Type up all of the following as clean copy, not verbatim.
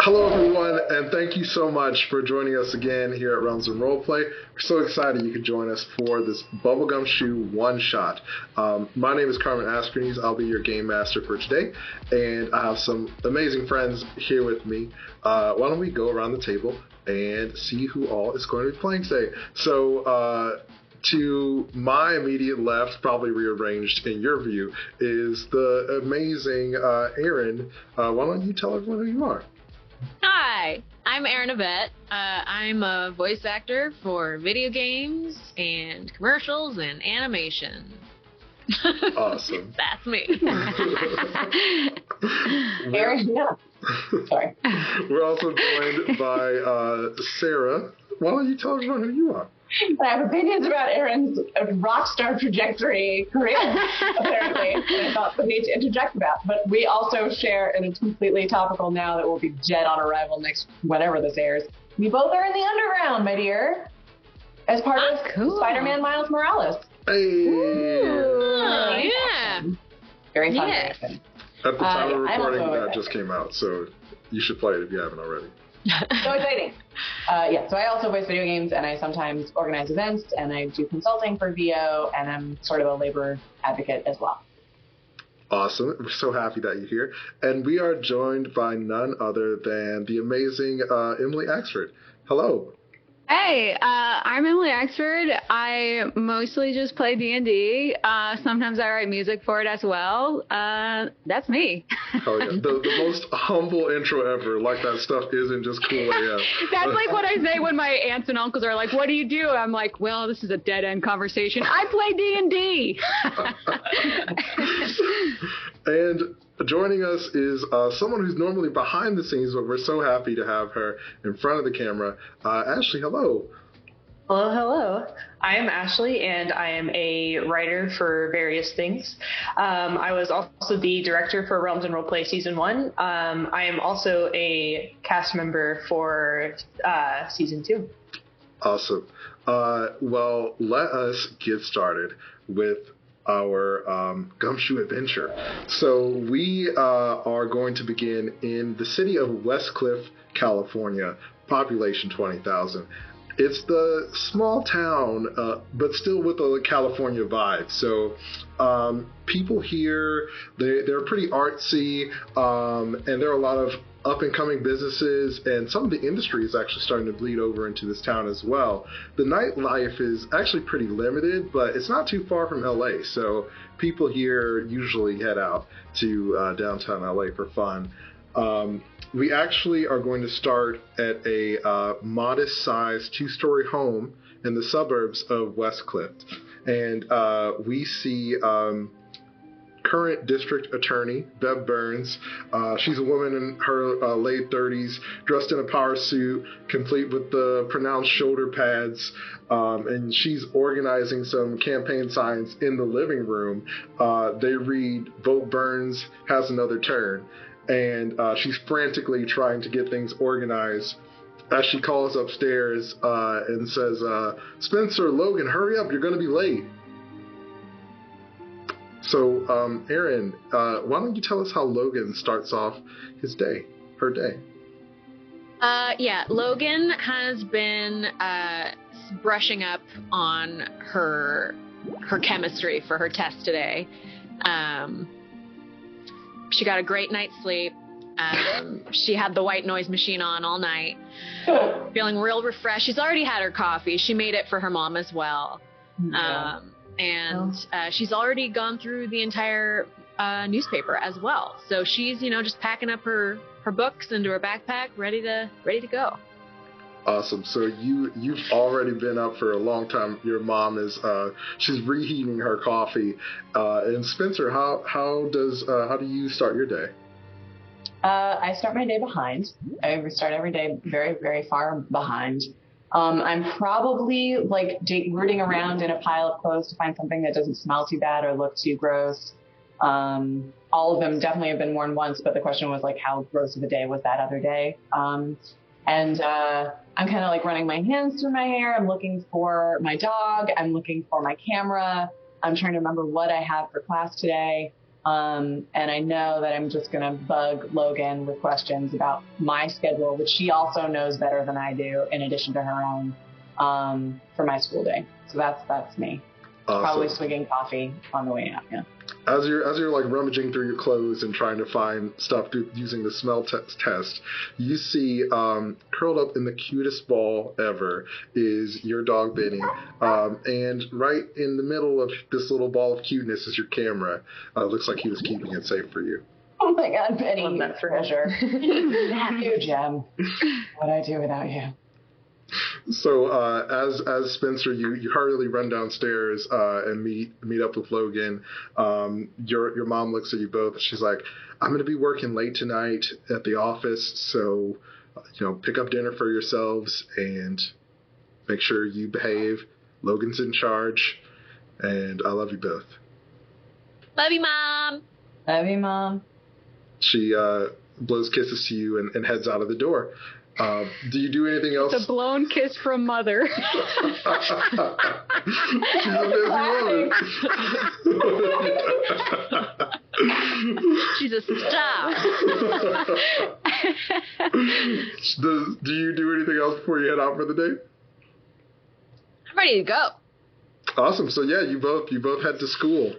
Hello, everyone, and thank you so much for joining us again here at Realms and Roleplay. We're so excited you could join us for this Bubblegum Shoe One-Shot. My name is Carmen Askerneese. I'll be your game master for today, and I have some amazing friends here with me. Why don't we go around the table and see who all is going to be playing today? So, to my immediate left, probably rearranged in your view, is the amazing Erin. Why don't you tell everyone who you are? Hi, I'm Erin Yvette. I'm a voice actor for video games and commercials and animation. Awesome. That's me. Erin, yeah. Sorry. We're also joined by Sarah. Why don't you tell everyone who you are? I have opinions about Erin's rock star trajectory career, apparently, and I thought the need to interject about. But we also share, and it's completely topical now that we'll be dead on arrival next, whenever this airs. We both are in the underground, my dear, as part of Spider-Man Miles Morales. Hey! Ooh, yeah. Very fun. Yeah. At the time of recording, that just actor. came out, so you should play it if you haven't already. So exciting. So I also voice video games, and I sometimes organize events, and I do consulting for VO, and I'm sort of a labor advocate as well. Awesome. We're so happy that you're here. And we are joined by none other than the amazing Emmaleh Axford. Hello. Hey, I'm Emmaleh Axford. I mostly just play D&D. Sometimes I write music for it as well. That's me. Oh, yeah. The most humble intro ever. Like, that stuff isn't just cool AF. That's like what I say when my aunts and uncles are like, what do you do? I'm like, well, this is a dead-end conversation. I play D&D. And joining us is someone who's normally behind the scenes, but we're so happy to have her in front of the camera. Ashley, hello. Hello, hello. I am Ashley, and I am a writer for various things. I was also the director for Realms and Roleplay Season 1. I am also a cast member for Season 2. Awesome. Well, let us get started with our gumshoe adventure. So we are going to begin in the city of Westcliff, California, population 20,000. It's the small town, but still with a California vibe. So people here, they're pretty artsy, and there are a lot of up-and-coming businesses, and some of the industry is actually starting to bleed over into this town as well. The nightlife is actually pretty limited, but it's not too far from LA, so people here usually head out to downtown LA for fun. We actually are going to start at a modest-sized two-story home in the suburbs of Westcliff, and we see current district attorney Bev Burns. She's a woman in her late 30s, dressed in a power suit, complete with the pronounced shoulder pads, and she's organizing some campaign signs in the living room. They read, "Vote Burns has another turn," and she's frantically trying to get things organized as she calls upstairs and says, "Spencer, Logan, hurry up, you're going to be late." So, Erin, why don't you tell us how Logan starts off her day? Logan has been brushing up on her chemistry for her test today. She got a great night's sleep. She had the white noise machine on all night, feeling real refreshed. She's already had her coffee. She made it for her mom as well. Yeah. She's already gone through the entire newspaper as well. So she's, just packing up her books into her backpack, ready to go. Awesome. So you've already been up for a long time. Your mom is she's reheating her coffee. And Spencer, how do you start your day? I start my day behind. I start every day very, very far behind. I'm probably rooting around in a pile of clothes to find something that doesn't smell too bad or look too gross. All of them definitely have been worn once, but the question was how gross of a day was that other day? I'm kind of running my hands through my hair. I'm looking for my dog. I'm looking for my camera. I'm trying to remember what I have for class today. And I know that I'm just going to bug Logan with questions about my schedule, which she also knows better than I do, in addition to her own, for my school day. So that's me. Awesome. Probably swigging coffee on the way out. Yeah. As you're like rummaging through your clothes and trying to find stuff using the smell test, you see curled up in the cutest ball ever is your dog Benny, and right in the middle of this little ball of cuteness is your camera. Looks like he was keeping it safe for you. Oh my God, Benny, you treasure. You gem. What'd I do without you? So as Spencer, you hurriedly run downstairs and meet up with Logan. Your mom looks at you both. She's like, "I'm going to be working late tonight at the office, so pick up dinner for yourselves and make sure you behave. Logan's in charge, and I love you both." Love you, Mom. Love you, Mom. She blows kisses to you and heads out of the door. Do you do anything else? It's a blown kiss from Mother. She's a busy woman. She's a star. Do you do anything else before you head out for the day? I'm ready to go. Awesome. So yeah, you both head to school,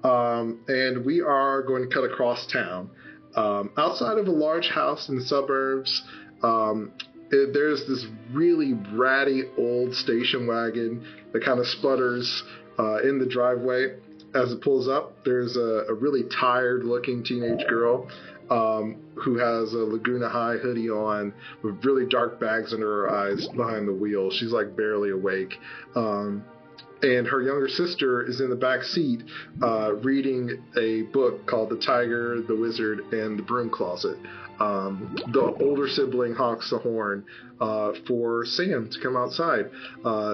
and we are going to cut across town. Outside of a large house in the suburbs, there's this really ratty old station wagon that kind of sputters in the driveway. As it pulls up, there's a really tired-looking teenage girl who has a Laguna High hoodie on with really dark bags under her eyes behind the wheel. She's like barely awake. And her younger sister is in the back seat reading a book called The Tiger, the Wizard, and the Broom Closet. The older sibling honks the horn for Sam to come outside.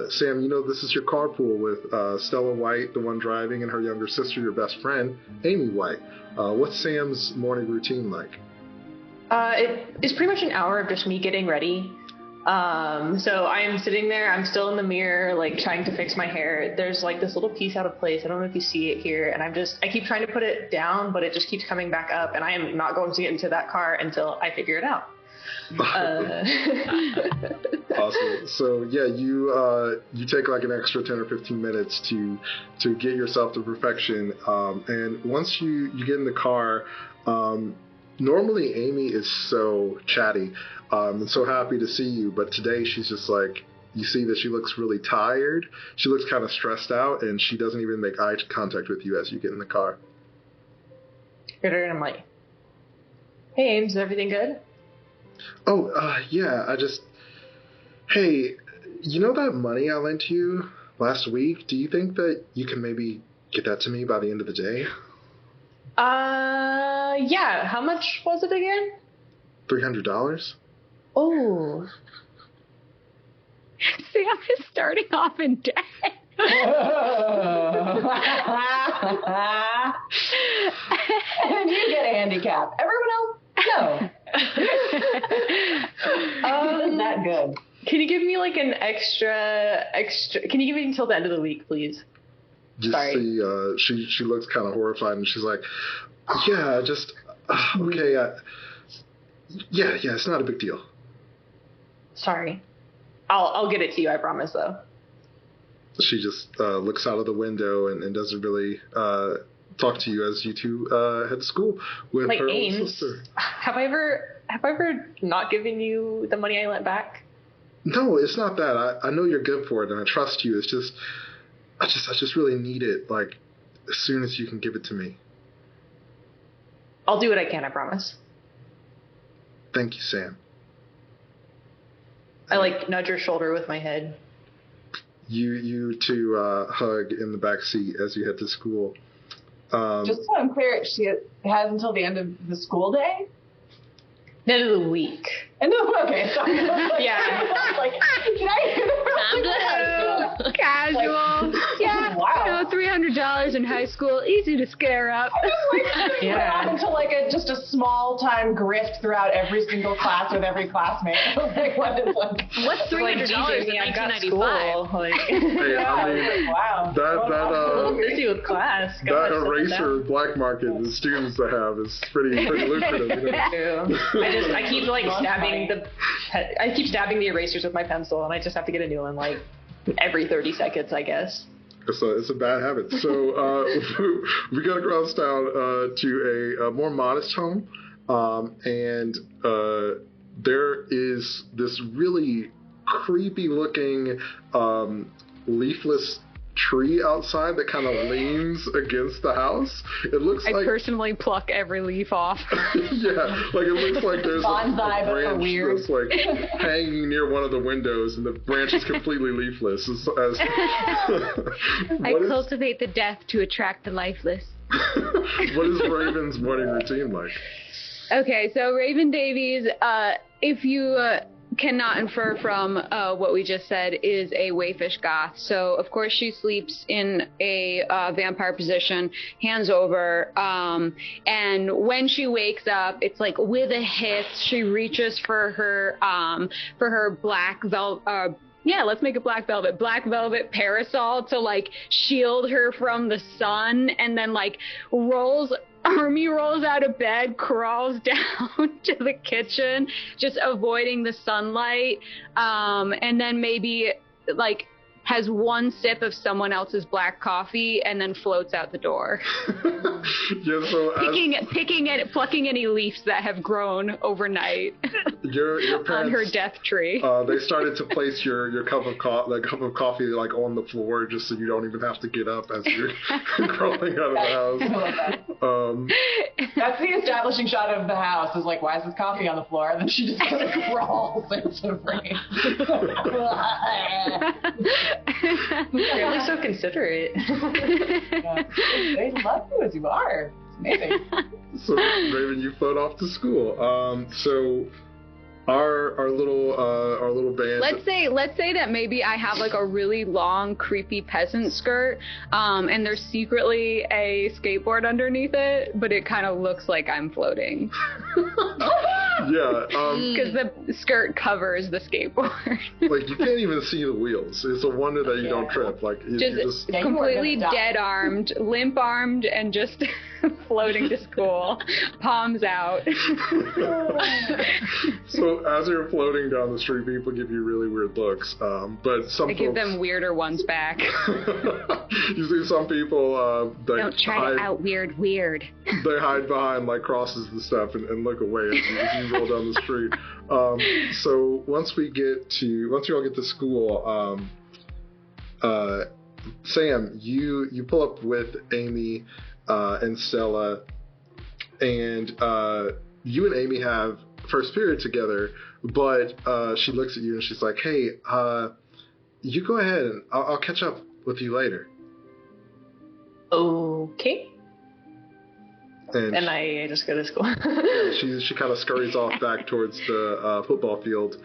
Sam, this is your carpool with Stella White, the one driving, and her younger sister, your best friend, Amy White. What's Sam's morning routine like? It's pretty much an hour of just me getting ready. So I am sitting there, I'm still in the mirror, like trying to fix my hair. There's like this little piece out of place. I don't know if you see it here. And I keep trying to put it down, but it just keeps coming back up. And I am not going to get into that car until I figure it out. Awesome. So yeah, you take like an extra 10 or 15 minutes to get yourself to perfection. And once you get in the car, normally Amy is so chatty and so happy to see you, but today she's just like, you see that she looks really tired. She looks kind of stressed out, and she doesn't even make eye contact with you as you get in the car. And I'm like, "Hey, Ames, is everything good?" Oh, yeah, hey, that money I lent you last week? Do you think that you can maybe get that to me by the end of the day? Yeah. How much was it again? $300. Oh. Sam is starting off in debt. And you get a handicap. Everyone else, no. Isn't that good? Can you give me like an extra? Can you give me until the end of the week, please? Sorry. See, she looks kind of horrified, and she's like, "Yeah, just okay. Yeah, it's not a big deal." Sorry. I'll get it to you, I promise, though. She just looks out of the window and doesn't really talk to you as you two head to school with her older sister. Have I ever not given you the money I lent back? No, it's not that. I know you're good for it, and I trust you. It's just, I just really need it, like, as soon as you can give it to me. I'll do what I can, I promise. Thank you, Sam. I nudge her shoulder with my head. You two hug in the back seat as you head to school. Just so I'm clear, she has until the end of the school day? End of the week. Okay. Sorry. Yeah. Can I hear Time to hustle. Casual. Yeah. Wow. $300 in high school, easy to scare up. Yeah. Into like just a small time grift throughout every single class with every classmate. Like, what's $300 in 1995? Hey, I mean, wow. A little busy with class. That eraser black market the students have is pretty lucrative. I keep like stabbing the erasers with my pencil, and I just have to get a new one like every 30 seconds, I guess. It's a bad habit. So we got across town to a more modest home, and there is this really creepy looking leafless tree outside that kind of leans against the house. It looks like I personally pluck every leaf off. Yeah, like it looks like there's bonsai, a branch that's like hanging near one of the windows, and the branch is completely leafless. I cultivate the death to attract the lifeless. What is Raven's morning routine like? Okay, so Raven Davies, if you cannot infer from what we just said, is a wayfish goth. So of course she sleeps in a vampire position, hands over, and when she wakes up, it's like with a hiss, she reaches for her black velvet. Yeah, let's make it black velvet parasol to like shield her from the sun, and then like Army rolls out of bed, crawls down to the kitchen, just avoiding the sunlight, and then maybe like has one sip of someone else's black coffee and then floats out the door. Yeah, so plucking any leaves that have grown overnight. Your parents, on her death tree. They started to place your cup of coffee like on the floor, just so you don't even have to get up as you're crawling out of the house. That's the establishing shot of the house. Is like, why is this coffee on the floor? And then she just kind of crawls into frame. Really so considerate. Yeah. They love you as you are. It's amazing. So Raven, you float off to school. So our little band. Let's say that maybe I have like a really long, creepy peasant skirt, and there's secretly a skateboard underneath it, but it kind of looks like I'm floating. Yeah, because the skirt covers the skateboard. Like you can't even see the wheels. It's a wonder that you don't trip. Like you just completely dead armed, limp armed, and just floating to school, palms out. So as you're floating down the street, people give you really weird looks. But some I give them weirder ones back. You see some people don't try to out weird. They hide behind like crosses and stuff and look away as you roll down the street. So once you all get to school, Sam, you pull up with Amy and Stella, and you and Amy have first period together, but she looks at you and she's like, hey, you go ahead and I'll catch up with you later. Okay. And I just go to school. Yeah, she kind of scurries off back towards the football field,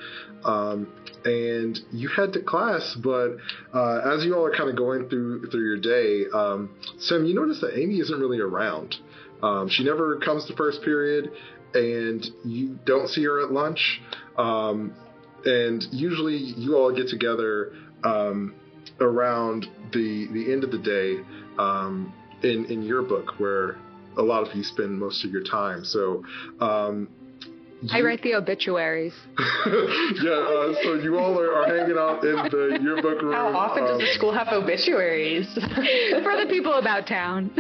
and you head to class. But as you all are kind of going through your day, Sam, you notice that Amy isn't really around. She never comes to first period, and you don't see her at lunch. And usually you all get together around the end of the day in Yearbook, where a lot of you spend most of your time. So I write the obituaries. Yeah, so you all are hanging out in the Yearbook room. How often does the school have obituaries? For the people about town.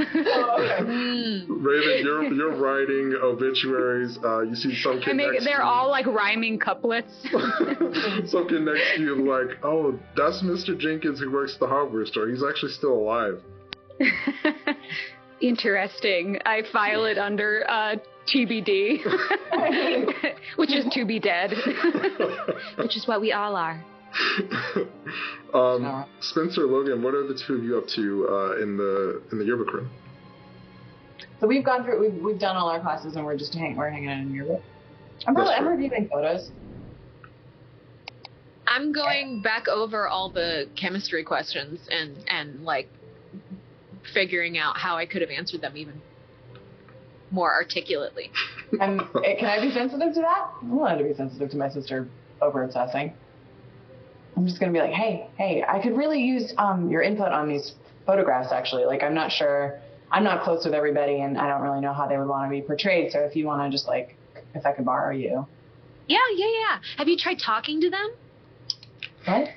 Raven, you're writing obituaries. You see some kid next to you. They're all like rhyming couplets. Some kid next to you like, oh, that's Mr. Jenkins who works at the hardware store. He's actually still alive. Interesting. I file it under TBD, which is to be dead, which is what we all are. Spencer, Logan, what are the two of you up to in the yearbook room? So we've gone through. We've done all our classes, and we're hanging out in yearbook. I'm reviewing photos. I'm going back over all the chemistry questions and like figuring out how I could have answered them even more articulately. Can I be sensitive to that? I'm allowed to be sensitive to my sister over-obsessing. I'm just going to be like, hey, I could really use your input on these photographs, actually. Like, I'm not sure. I'm not close with everybody, and I don't really know how they would want to be portrayed. So if you want to just, like, if I could borrow you. Yeah. Have you tried talking to them? What?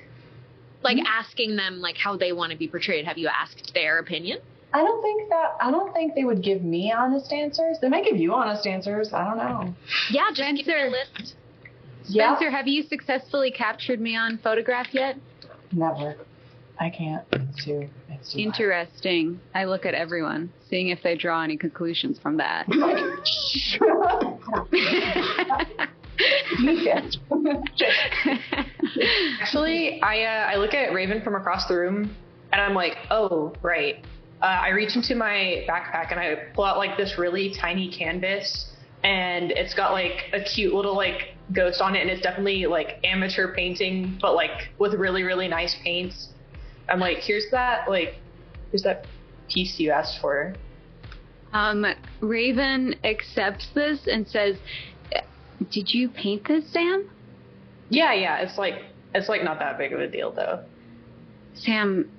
Like, asking them, like, how they want to be portrayed. Have you asked their opinion? I don't think they would give me honest answers. They might give you honest answers. I don't know. Yeah, just give me a list. Spencer, have you successfully captured me on photograph yet? Never. I can't. It's too interesting. I look at everyone, seeing if they draw any conclusions from that. Actually, I look at Raven from across the room, and I'm like, oh, right. I reach into my backpack, and I pull out, like, this really tiny canvas, and it's got, like, a cute little, like, ghost on it, and it's definitely, like, amateur painting, but, like, with really, really nice paints. I'm like, here's that piece you asked for. Raven accepts this and says, did you paint this, Sam? Yeah, it's like not that big of a deal, though. Sam,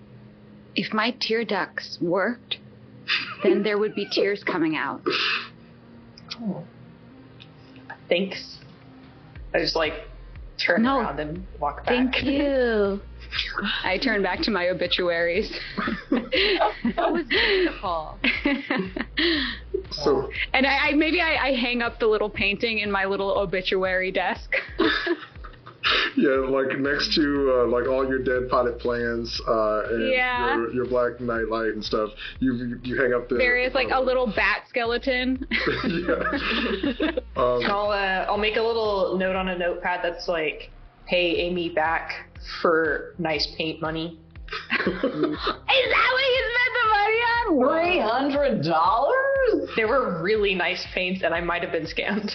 if my tear ducts worked, then there would be tears coming out. Oh. Thanks. I just, like, turn around and walk back. Thank you. I turn back to my obituaries. That was beautiful. So, and I hang up the little painting in my little obituary desk. Yeah, like next to like all your dead potted plants and your black nightlight and stuff. You hang up the various like a little bat skeleton. Yeah. I'll make a little note on a notepad that's like, pay Amy back for nice paint money. Is that what you spent the money on? $300? They were really nice paints, and I might have been scammed.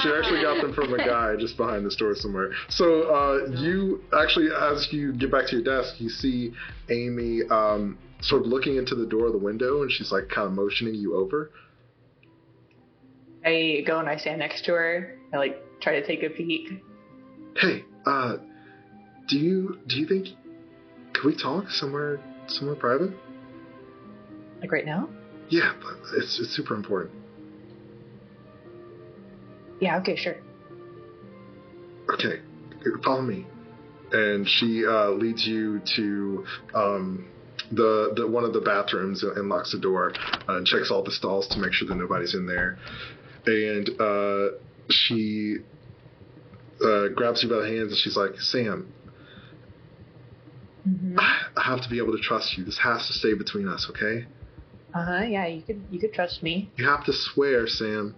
She actually got them from a guy just behind the store somewhere. So you actually, as you get back to your desk, you see Amy sort of looking into the door of the window, and she's like kind of motioning you over. I go and I stand next to her. I like try to take a peek. Hey, do you think, can we talk somewhere private? Like right now? Yeah, but it's super important. Yeah, okay, sure. Okay, follow me. And she leads you to the one of the bathrooms and locks the door and checks all the stalls to make sure that nobody's in there. And she grabs you by the hands and she's like, Sam, I have to be able to trust you. This has to stay between us, okay? Yeah, you could trust me. You have to swear, Sam.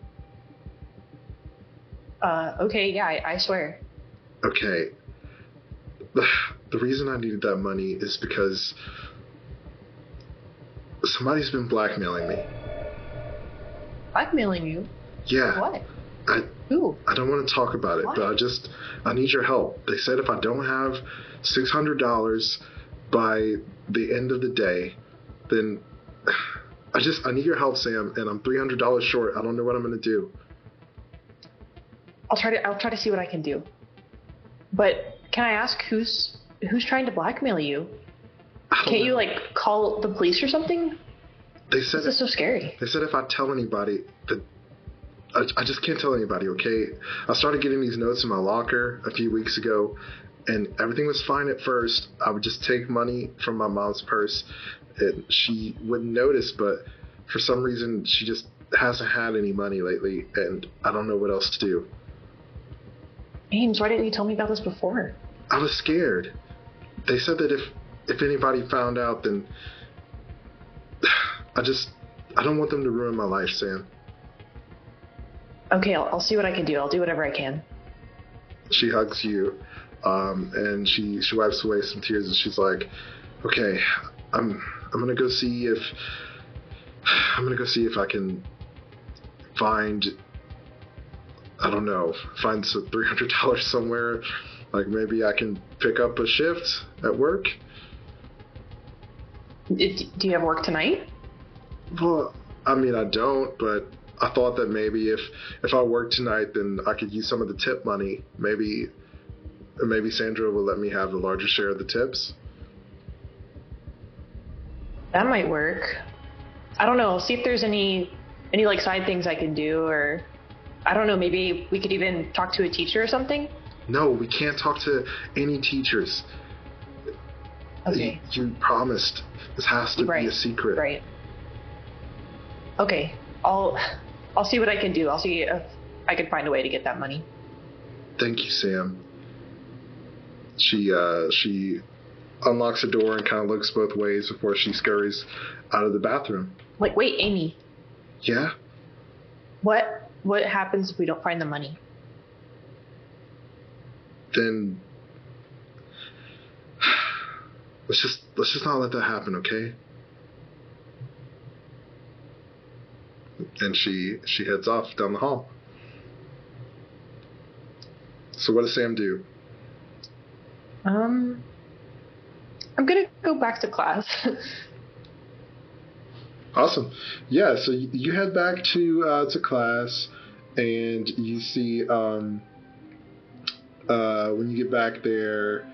Okay, yeah, I swear. Okay. The reason I needed that money is because somebody's been blackmailing me. Blackmailing you? Yeah. What? Who? I don't want to talk about it, Why? but I need your help. They said if I don't have $600 by the end of the day, then I need your help, Sam, and I'm $300 short. I don't know what I'm going to do. I'll try to see what I can do. But can I ask who's trying to blackmail you? Can't you like call the police or something? They said this is so scary. They said if I tell anybody that I just can't tell anybody, okay? I started getting these notes in my locker a few weeks ago, and everything was fine at first. I would just take money from my mom's purse, and she wouldn't notice, but for some reason, she just hasn't had any money lately, and I don't know what else to do. Ames, why didn't you tell me about this before? I was scared. They said that if anybody found out, then I don't want them to ruin my life, Sam. Okay, I'll see what I can do. I'll do whatever I can. She hugs you, and she wipes away some tears, and she's like, "Okay, I'm gonna go see if I can find some $300 somewhere. Like maybe I can pick up a shift at work." Do you have work tonight? Well, I mean, I don't, but I thought that maybe if I worked tonight, then I could use some of the tip money. Maybe Sandra will let me have a larger share of the tips. That might work. I don't know. See if there's any like side things I can do, or I don't know. Maybe we could even talk to a teacher or something. No, we can't talk to any teachers. Okay. You promised. This has to be a secret. Right. Okay. I'll see what I can do. I'll see if I can find a way to get that money. Thank you, Sam. She unlocks the door and kind of looks both ways before she scurries out of the bathroom. Like, wait, Amy. Yeah? What happens if we don't find the money? Then let's just not let that happen, okay? And she heads off down the hall. So what does Sam do? I'm gonna go back to class. Awesome. Yeah, so you head back to class, and you see when you get back there,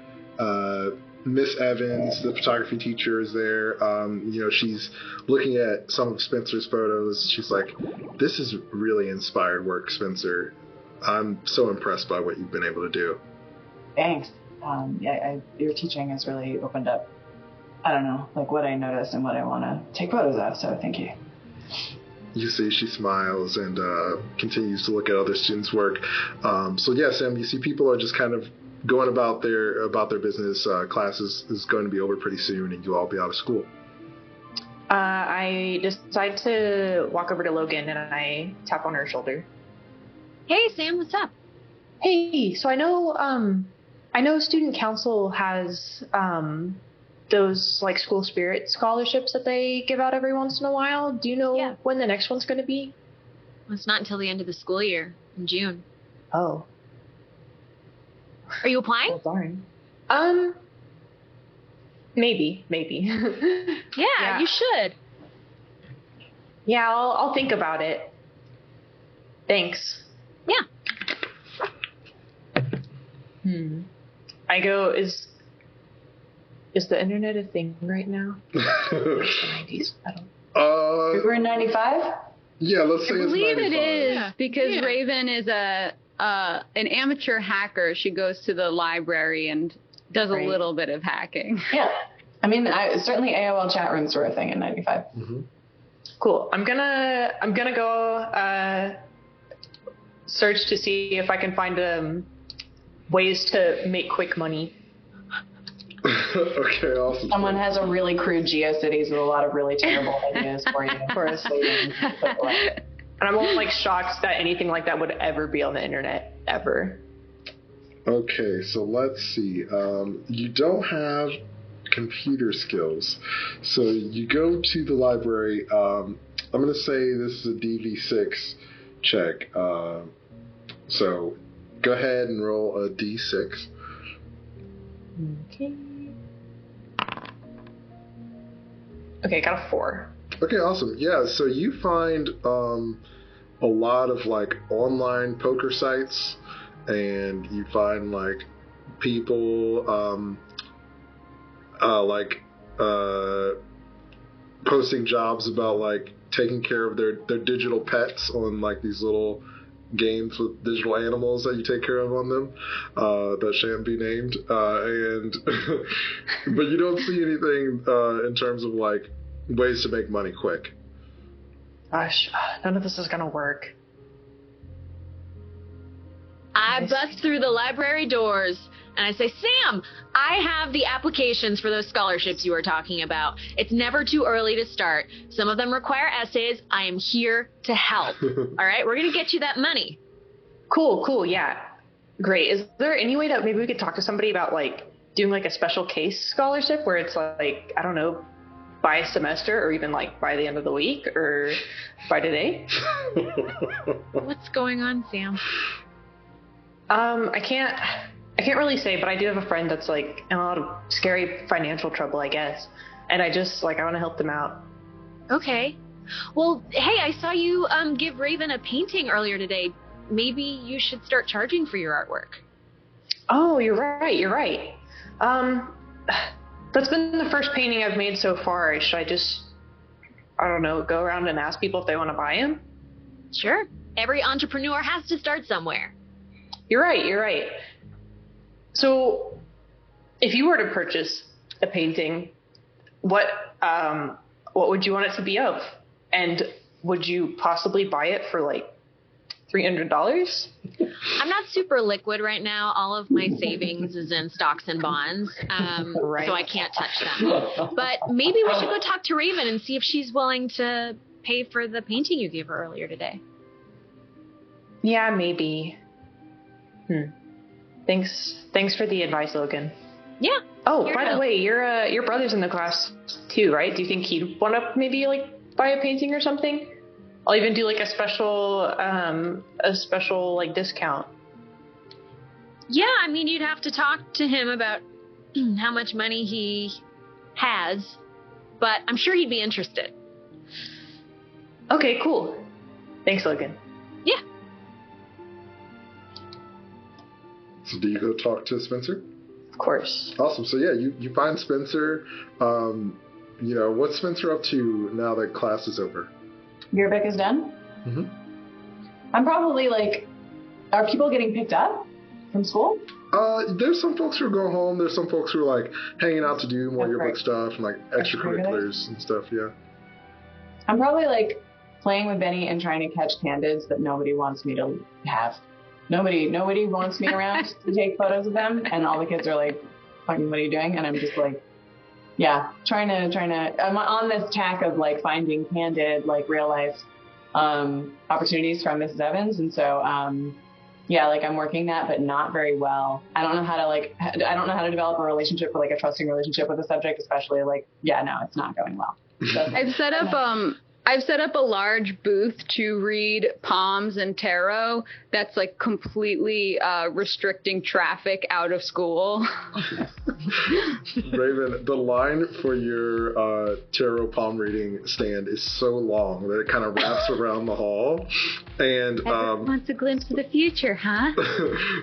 Miss Evans, the photography teacher, is there. She's looking at some of Spencer's photos. She's like, "This is really inspired work, Spencer. I'm so impressed by what you've been able to do." Thanks. Your teaching has really opened up, I don't know, like what I notice and what I want to take photos of, so thank you. You see she smiles and continues to look at other students' work. So yeah, Sam, you see people are just kind of going about their business. Class is going to be over pretty soon, and you'll all be out of school. I decide to walk over to Logan, and I tap on her shoulder. Hey, Sam, what's up? Hey, so I know student council has those like school spirit scholarships that they give out every once in a while. Do you know when the next one's going to be? Well, it's not until the end of the school year in June. Oh. Are you applying? Oh, darn. Maybe. Yeah, you should. Yeah, I'll think about it. Thanks. Yeah. I go, is the internet a thing right now? It's the 90s. I don't. We're in 95? Yeah, let's say I it's 95. believe it is because Raven is an amateur hacker. She goes to the library and does a little bit of hacking. Yeah. I mean, certainly AOL chat rooms were a thing in 95. Mm-hmm. Cool. I'm gonna go search to see if I can find ways to make quick money. Okay, awesome. Someone has a really crude GeoCities with a lot of really terrible ideas for you. For us. And I'm all like shocked that anything like that would ever be on the internet, ever. Okay, so let's see. You don't have computer skills. So you go to the library. I'm going to say this is a DV6 check. So go ahead and roll a D6. Okay, got a 4. Okay, awesome. Yeah, so you find a lot of like online poker sites, and you find like people posting jobs about like taking care of their digital pets on like these little games with digital animals that you take care of on them that shan't be named, and but you don't see anything in terms of like ways to make money quick. Gosh, none of this is gonna work. I bust through the library doors and I say, Sam, I have the applications for those scholarships you were talking about. It's never too early to start. Some of them require essays. I am here to help. All right, we're going to get you that money. Cool, yeah. Great. Is there any way that maybe we could talk to somebody about like doing like a special case scholarship where it's like, I don't know, by semester or even like by the end of the week or by today? What's going on, Sam? I can't really say, but I do have a friend that's like in a lot of scary financial trouble, I guess. and I want to help them out. Okay. Well, hey, I saw you give Raven a painting earlier today. Maybe you should start charging for your artwork. Oh, you're right. That's been the first painting I've made so far. Should I just, I don't know, go around and ask people if they want to buy him? Sure. Every entrepreneur has to start somewhere. You're right. So, if you were to purchase a painting, what would you want it to be of? And would you possibly buy it for like $300? I'm not super liquid right now. All of my savings is in stocks and bonds, Right. so I can't touch them. But maybe we should go talk to Raven and see if she's willing to pay for the painting you gave her earlier today. Yeah, maybe. Thanks for the advice, Logan. Yeah. Oh, by the way, your brother's in the class too, right? Do you think he'd want to maybe like buy a painting or something? I'll even do like a special like discount. Yeah, I mean, you'd have to talk to him about how much money he has, but I'm sure he'd be interested. Okay, cool. Thanks, Logan. Yeah. So do you go talk to Spencer? Of course. Awesome. So yeah, you find Spencer. What's Spencer up to now that class is over? Yearbook is done? Mm-hmm. I'm probably like, are people getting picked up from school? There's some folks who are going home. There's some folks who are like hanging out to do more yearbook right. stuff and like extracurriculars and stuff. Yeah. I'm probably like playing with Benny and trying to catch candids that nobody wants me to have. Nobody wants me around to take photos of them, and all the kids are like, "Fucking, what are you doing?" And I'm just like, yeah, trying to. I'm on this tack of like finding candid, like real life opportunities from Mrs. Evans, and so yeah, like I'm working that, but not very well. I don't know how to develop a relationship, or like a trusting relationship with a subject, especially like, yeah, no, it's not going well. So, I've set up a large booth to read palms and tarot that's like completely restricting traffic out of school. Raven, the line for your tarot palm reading stand is so long that it kind of wraps around the hall. And Everyone wants a glimpse of the future, huh?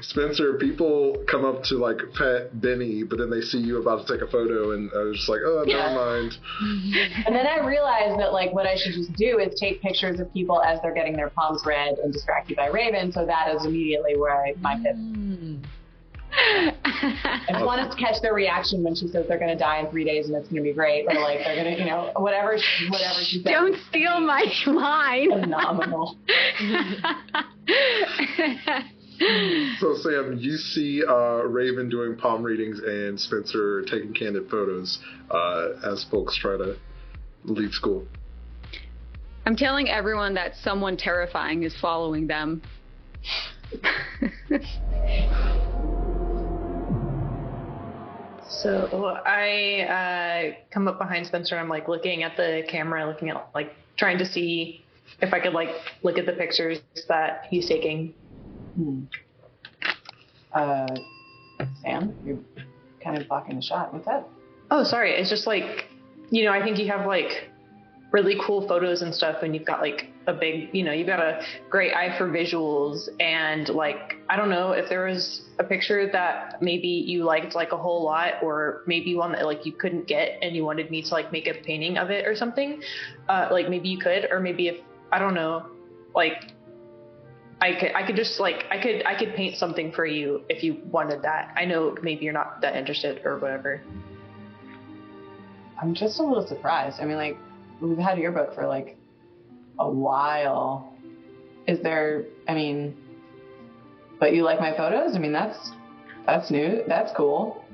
Spencer, people come up to like pet Benny, but then they see you about to take a photo, and I was just like, oh, never mind. And then I realized that like what I should just do is take pictures of people as they're getting their palms read and distracted by Raven. So that is immediately where my pivot. I just want us to catch their reaction when she says they're going to die in 3 days and it's going to be great, or like they're going to, whatever she says. Don't steal my line. Phenomenal. So Sam, you see Raven doing palm readings and Spencer taking candid photos as folks try to leave school. I'm telling everyone that someone terrifying is following them. So I come up behind Spencer and I'm like looking at the camera, looking at like trying to see if I could like look at the pictures that he's taking. Sam, you're kind of blocking the shot. What's up? Oh, sorry. It's just like, I think you have like really cool photos and stuff, and you've got like a big, you've got a great eye for visuals, and like, I don't know if there was a picture that maybe you liked like a whole lot, or maybe one that like you couldn't get and you wanted me to like make a painting of it or something, like maybe you could, or maybe if, I don't know, like I could just like, I could paint something for you if you wanted that. I know maybe you're not that interested or whatever. I'm just a little surprised. I mean, like, we've had Yearbook for like a while. But you like my photos? I mean, that's new. That's cool.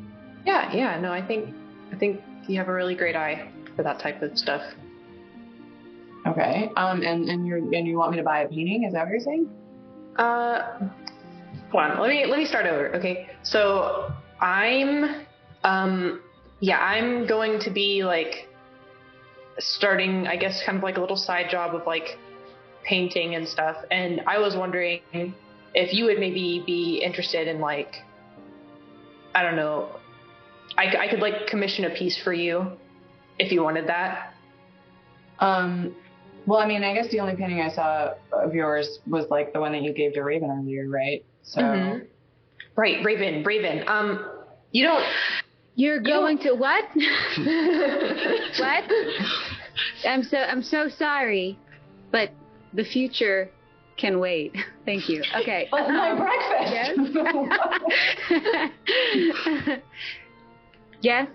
Yeah. No, I think you have a really great eye for that type of stuff. Okay. And you want me to buy a painting? Is that what you're saying? Hold on. Let me start over. Okay. So I'm going to be like starting, I guess, kind of like a little side job of like painting and stuff. And I was wondering if you would maybe be interested in like, I don't know, I could like commission a piece for you if you wanted that. Well, I mean, I guess the only painting I saw of yours was like the one that you gave to Raven earlier, right? So, right, Raven. You don't. You're going to what? What? I'm so sorry, but the future can wait. Thank you. Okay. But my breakfast. Yes. Yes.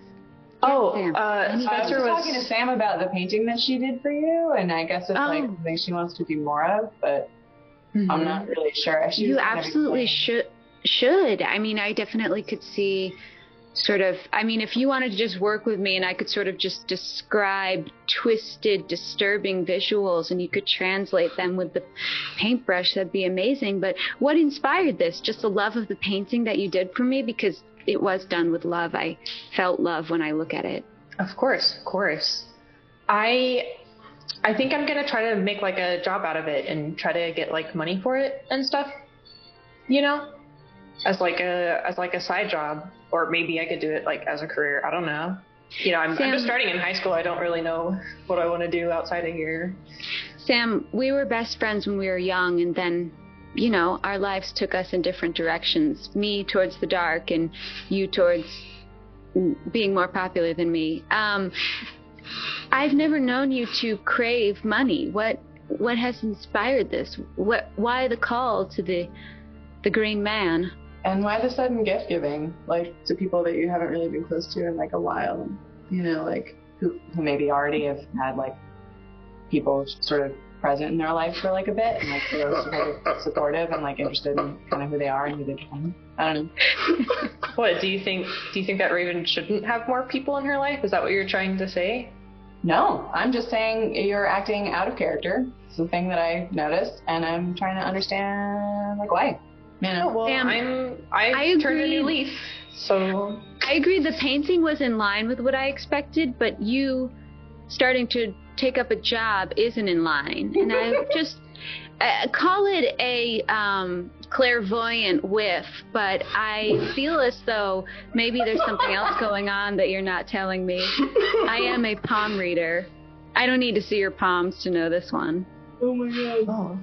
Oh, I Spencer was was talking to Sam about the painting that she did for you, and I guess it's like something she wants to do more of, but I'm not really sure. If she You absolutely should. I mean, I definitely could see sort of, I mean, if you wanted to just work with me and I could sort of just describe twisted, disturbing visuals and you could translate them with the paintbrush, that'd be amazing. But what inspired this? Just the love of the painting that you did for me? Because it was done with love. I felt love when I look at it. Of course. I think I'm gonna try to make like a job out of it and try to get like money for it and stuff. You know, as like a side job, or maybe I could do it like as a career. I don't know. You know, I'm just starting in high school. I don't really know what I want to do outside of here. Sam, we were best friends when we were young, and then, you know, our lives took us in different directions. Me towards the dark and you towards being more popular than me. I've never known you to crave money. What has inspired this? Why the call to the Green Man? And why the sudden gift giving, like to people that you haven't really been close to in like a while, you know, like who maybe already have had like people sort of present in their life for like a bit, and like those sort of supportive and like interested in kind of who they are and who they become. I don't know. What do you think that Raven shouldn't have more people in her life? Is that what you're trying to say? No, I'm just saying you're acting out of character. It's the thing that I noticed, and I'm trying to understand like why. You know? Well, Sam, I turned a new leaf, so I agree. The painting was in line with what I expected, but you starting to take up a job isn't in line, and I just call it a clairvoyant whiff, but I feel as though maybe there's something else going on that you're not telling me. I am a palm reader. I don't need to see your palms to know this one. Oh my god. Oh.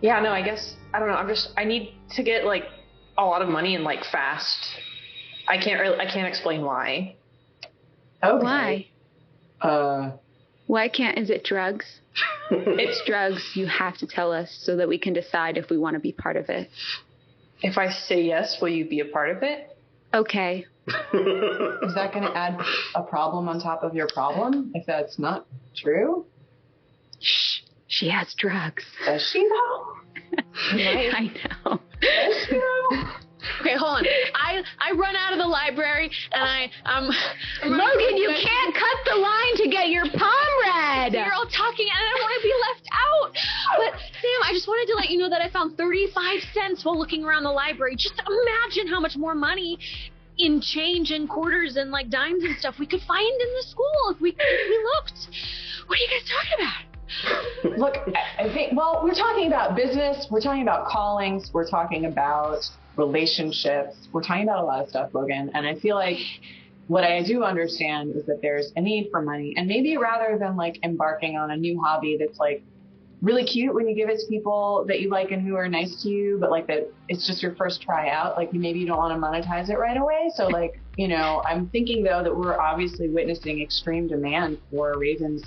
Yeah, no, I guess, I don't know, I need to get, like, a lot of money and, like, fast. I can't explain why. Okay. Why? Why can't, is it drugs? It's drugs. You have to tell us so that we can decide if we want to be part of it. If I say yes, will you be a part of it? Okay. Is that going to add a problem on top of your problem, if that's not true? Shh. She has drugs. Does she though? I know. Does she though? Okay, hold on. I run out of the library and Logan, you can't cut the line to get your palm read. You're all talking and I don't want to be left out. But Sam, I just wanted to let you know that I found 35 cents while looking around the library. Just imagine how much more money in change and quarters and like dimes and stuff we could find in the school if we looked. What are you guys talking about? Look, I think, well, we're talking about business, we're talking about callings, we're talking about relationships, we're talking about a lot of stuff, Logan, and I feel like what I do understand is that there's a need for money, and maybe rather than like embarking on a new hobby that's like really cute when you give it to people that you like and who are nice to you, but like that it's just your first try out, like maybe you don't want to monetize it right away. So like, you know, I'm thinking though that we're obviously witnessing extreme demand for Raven's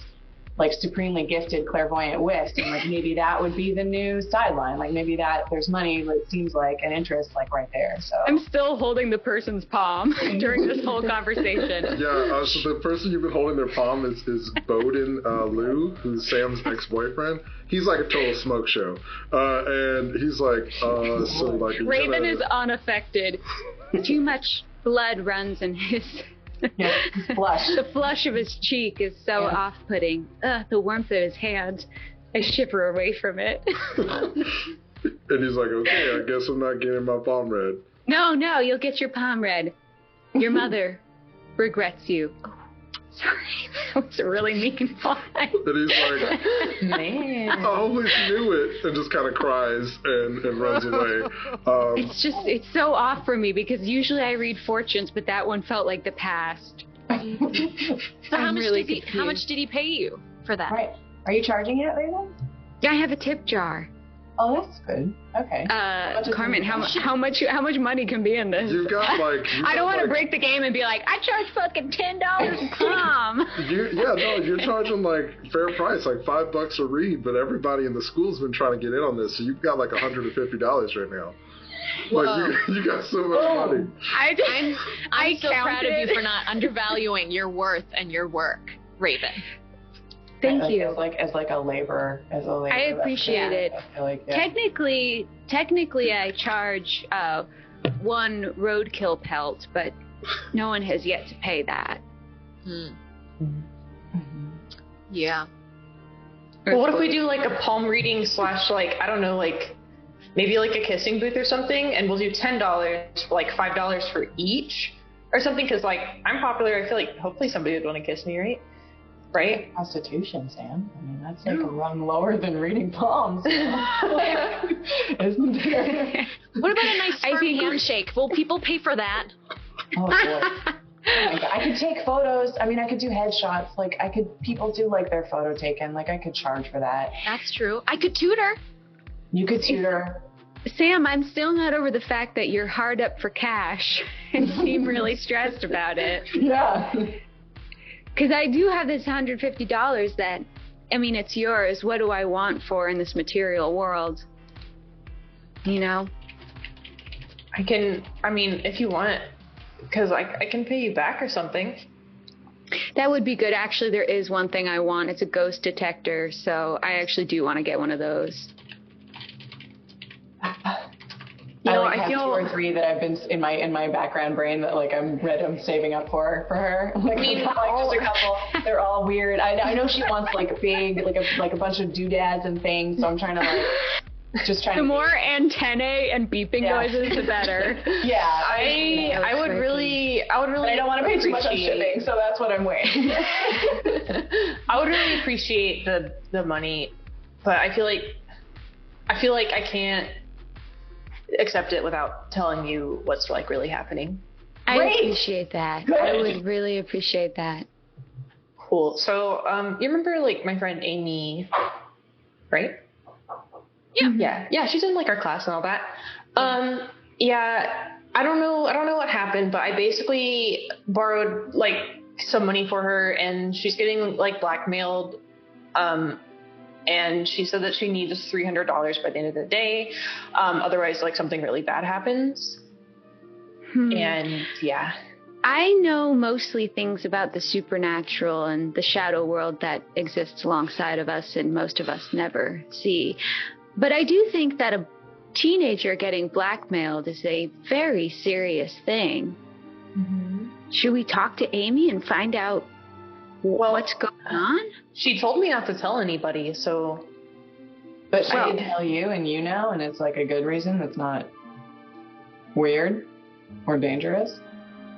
like supremely gifted clairvoyant whiffs, and like maybe that would be the new sideline, like maybe that there's money that seems like an interest like right there. So I'm still holding the person's palm during this whole conversation. Yeah, so the person you've been holding their palm is Bowden Liu, who's Sam's ex-boyfriend. He's like a total smoke show, and he's like so like Raven is unaffected. Too much blood runs in his yeah, flush. The flush of his cheek is so off-putting. The warmth of his hand, I shiver away from it. And he's like, okay, I guess I'm not getting my palm read. No, you'll get your palm read. Your mother regrets you. Oh, sorry, that was a really mean line. And he's like, man, I always knew it, and just kind of cries and runs away. It's so off for me because usually I read fortunes, but that one felt like the past. So how much did he pay you for that? Right. Are you charging it, Raven? Yeah, I have a tip jar. Oh, that's good. Okay. Carmen, how much money can be in this? You've got I don't want to break the game and be like, I charge fucking $10 a prom. You're charging fair price, $5 a read, but everybody in the school's been trying to get in on this, so you've got $150 right now. You got so much money. I'm so proud of you for not undervaluing your worth and your work, Raven. Thank you. As a laborer. I appreciate it. I feel like, Technically, I charge 1 roadkill pelt, but no one has yet to pay that. Yeah. Well, what if we do a palm reading / I don't know, maybe a kissing booth or something, and we'll do $10, $5 for each or something, because I'm popular. I feel like hopefully somebody would want to kiss me, right? Right? Prostitution, Sam. I mean, that's a rung lower than reading palms. Isn't there? What about a nice firm handshake? Will people pay for that? Oh, boy. Oh my God. I could take photos. I mean, I could do headshots. People do their photo taken. I could charge for that. That's true. I could tutor. You could tutor. Sam, I'm still not over the fact that you're hard up for cash and seem really stressed about it. Yeah. Because I do have this $150 that, it's yours. What do I want for in this material world? You know? If you want it, because I can pay you back or something. That would be good. Actually, there is one thing I want. It's a ghost detector, so I actually do want to get one of those. I have 2 or 3 that I've been in my background brain that I'm saving up for her. Just a couple. They're all weird. I know she wants big a bunch of doodads and things. So I'm trying to the more antennae and beeping noises, the better. Yeah, I would really. But I don't want to pay too much on shipping, so that's what I'm weighing. I would really appreciate the money, but I feel like I can't accept it without telling you what's really happening. I appreciate that. Good. I would really appreciate that. Cool. So, you remember my friend Amy, right? Yeah. Yeah. She's in our class and all that. Yeah. I don't know what happened, but I basically borrowed some money for her, and she's getting blackmailed. And she said that she needs $300 by the end of the day. Otherwise, something really bad happens. And yeah. I know mostly things about the supernatural and the shadow world that exists alongside of us and most of us never see. But I do think that a teenager getting blackmailed is a very serious thing. Mm-hmm. Should we talk to Amy and find out what's going on? She told me not to tell anybody, so... But I didn't tell you, and you know, and it's a good reason. That's not weird or dangerous.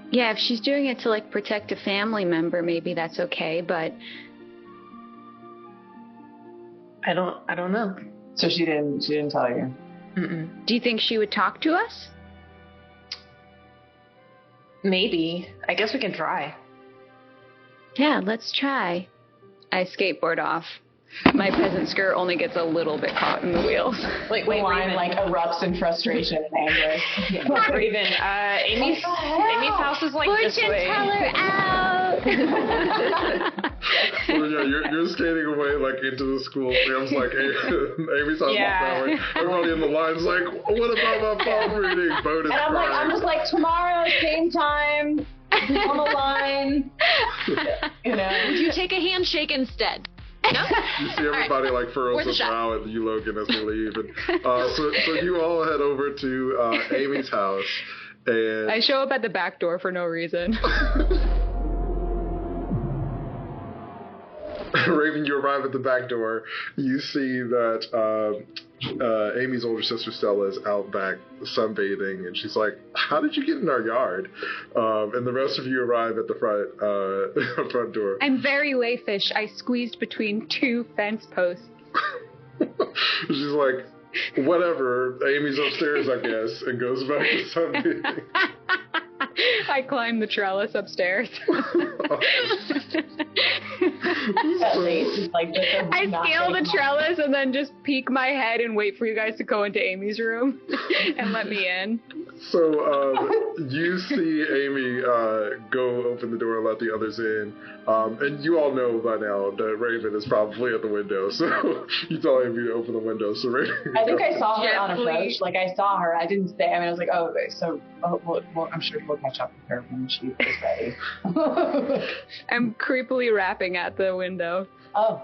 Yeah, if she's doing it to protect a family member, maybe that's okay, but... I don't know. So she didn't tell you? Mm-mm. Do you think she would talk to us? Maybe. I guess we can try. Yeah, let's try. I skateboard off. My peasant skirt only gets a little bit caught in the wheels. Wait, Raven erupts in frustration and anger. Raven, Amy's house is this way. Fortune teller out! So yeah, you're skating away into the school. Sam's hey, Amy's house is that way. Everybody in the line's what about my palm reading? Boat is and I'm just tomorrow, same time. On the line. Would you take a handshake instead? No? You see everybody furrows his brow at you, Logan, as we leave. And, so you all head over to Amy's house. And I show up at the back door for no reason. Raven, you arrive at the back door. You see that Amy's older sister Stella is out back sunbathing, and she's like, "How did you get in our yard?" And the rest of you arrive at the front door. I'm very wayfish. I squeezed between 2 fence posts. She's like, "Whatever. Amy's upstairs, I guess," and goes back to sunbathing. I climb the trellis upstairs. I scale the trellis and then just peek my head and wait for you guys to go into Amy's room and let me in. So you see Amy go open the door and let the others in. And you all know by now that Raven is probably at the window. So you tell Amy to open the window. So Raven, I think I saw her on approach. Like, I saw her. I didn't say. I mean, I was like, oh, okay. So well, I'm sure we'll catch up with her when she is ready. I'm creepily rapping at the window. Oh.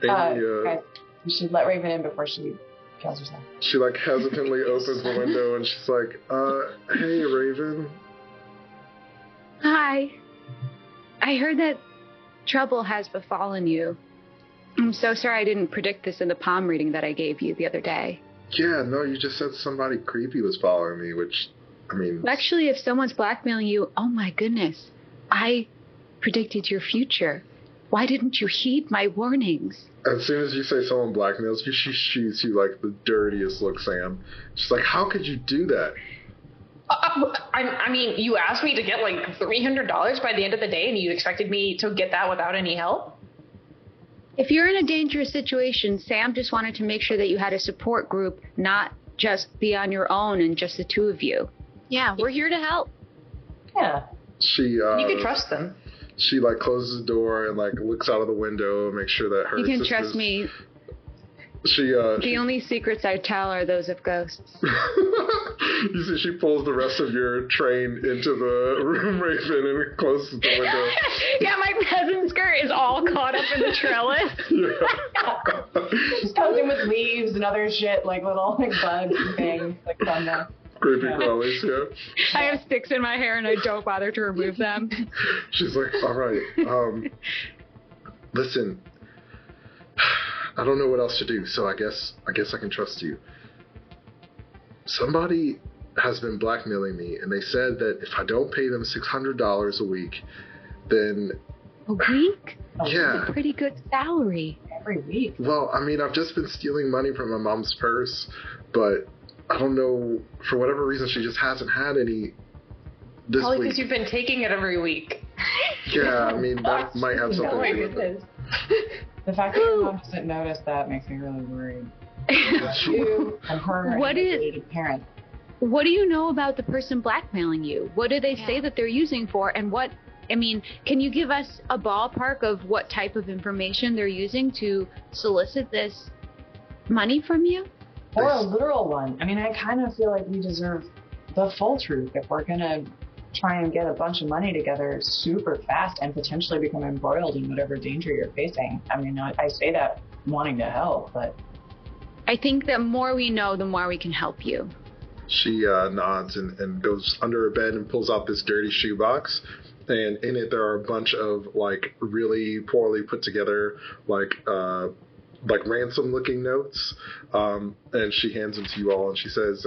Amy, guys, you should let Raven in before she kills herself. She like hesitantly opens the window and she's like, hey Raven. Hi. I heard that trouble has befallen you. I'm so sorry I didn't predict this in the palm reading that I gave you the other day. Yeah, no, you just said somebody creepy was following me, which, I mean... Actually, if someone's blackmailing you, oh my goodness, I predicted your future. Why didn't you heed my warnings? As soon as you say someone blackmails you, she shoots you like the dirtiest look, Sam. She's like, how could you do that? I mean, you asked me to get like $300 by the end of the day, and you expected me to get that without any help? If you're in a dangerous situation, Sam just wanted to make sure that you had a support group, not just be on your own and just the two of you. Yeah, we're here to help. Yeah. You can trust them. She like closes the door and like looks out of the window and makes sure that her You can sisters... trust me. The only secrets I tell are those of ghosts. You see, she pulls the rest of your train into the room, Raven, and closes the window. Yeah, my peasant skirt is all caught up in the trellis. Yeah. Just comes in with leaves and other shit, like little like bugs and things, like from the... Creepy crawlies, yeah. I have sticks in my hair and I don't bother to remove them. She's like, all right, listen, I don't know what else to do, so I guess I can trust you. Somebody has been blackmailing me, and they said that if I don't pay them $600 a week, then... A week? Yeah. That's a pretty good salary. Every week. Well, I mean, I've just been stealing money from my mom's purse, but I don't know, for whatever reason, she just hasn't had any this Probably week. because you've been taking it every week. Yeah, I mean, that might have something to do with it. The fact that your mom doesn't notice that makes me really worried. You and her and your parent. What do you know about the person blackmailing you? What do they say that they're using for, and what, I mean, can you give us a ballpark of what type of information they're using to solicit this money from you? Or a literal one. I mean, I kind of feel like we deserve the full truth if we're going to try and get a bunch of money together super fast and potentially become embroiled in whatever danger you're facing. I mean, I say that wanting to help, but... I think the more we know, the more we can help you. She nods and goes under her bed and pulls out this dirty shoebox. And in it, there are a bunch of, like, really poorly put together, like ransom-looking notes. And she hands them to you all, and she says,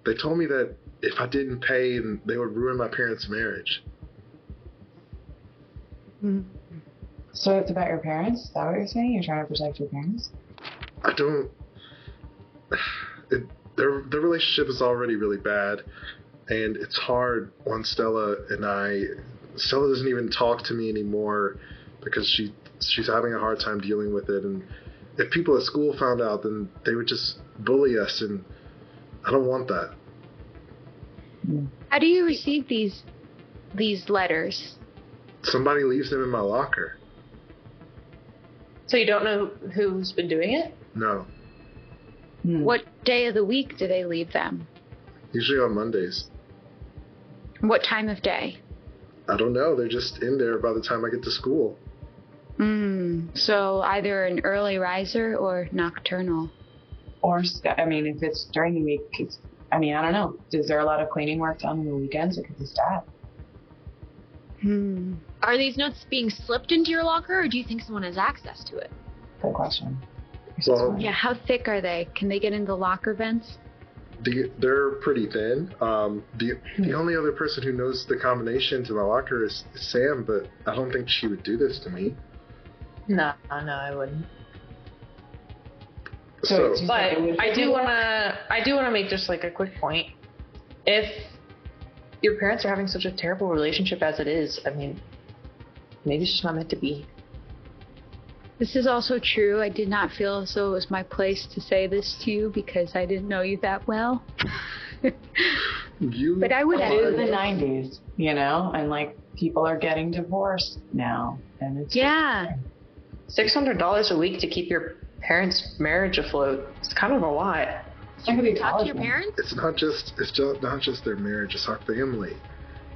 they told me that if I didn't pay, they would ruin my parents' marriage. So it's about your parents? Is that what you're saying? You're trying to protect your parents? I don't... Their relationship is already really bad, and it's hard on Stella and I. Stella doesn't even talk to me anymore because she's having a hard time dealing with it, and if people at school found out, then they would just bully us, and I don't want that. How do you receive these letters? Somebody leaves them in my locker. So you don't know who's been doing it? No. What day of the week do they leave them? Usually on Mondays. What time of day? I don't know. They're just in there by the time I get to school. So either an early riser or nocturnal. Or, I mean, if it's during the week, I don't know. Is there a lot of cleaning work done on the weekends? It could be staff. Are these notes being slipped into your locker, or do you think someone has access to it? Good question. Well, yeah, how thick are they? Can they get into locker vents? They're pretty thin. The only other person who knows the combination to my locker is Sam, but I don't think she would do this to me. No, I wouldn't. But I do want to make just like a quick point. If your parents are having such a terrible relationship as it is, I mean, maybe it's just not meant to be. This is also true. I did not feel as though it was my place to say this to you because I didn't know you that well. But I would. It is the 90s, you know, and like people are getting divorced now, and it's $600 a week to keep your parents' marriage afloat. It's kind of a lot. Talk to your parents? It's not just their marriage, it's our family.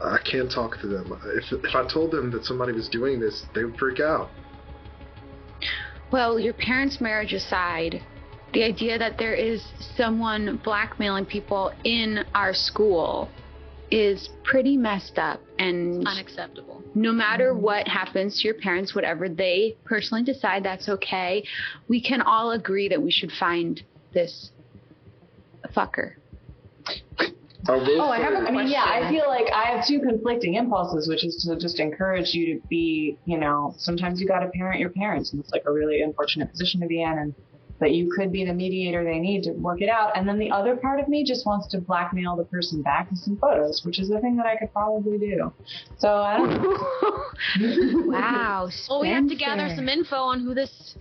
I can't talk to them. If I told them that somebody was doing this, they would freak out. Well, your parents' marriage aside, the idea that there is someone blackmailing people in our school is pretty messed up and unacceptable. No matter what happens to your parents, whatever they personally decide, that's okay. We can all agree that we should find this fucker. I have a question. I feel like I have two conflicting impulses, which is to just encourage you to be, you know, sometimes you got to parent your parents, and it's like a really unfortunate position to be in, and that you could be the mediator they need to work it out. And then the other part of me just wants to blackmail the person back with some photos, which is a thing that I could probably do. So I don't know. Wow. Well, we have to gather some info on who this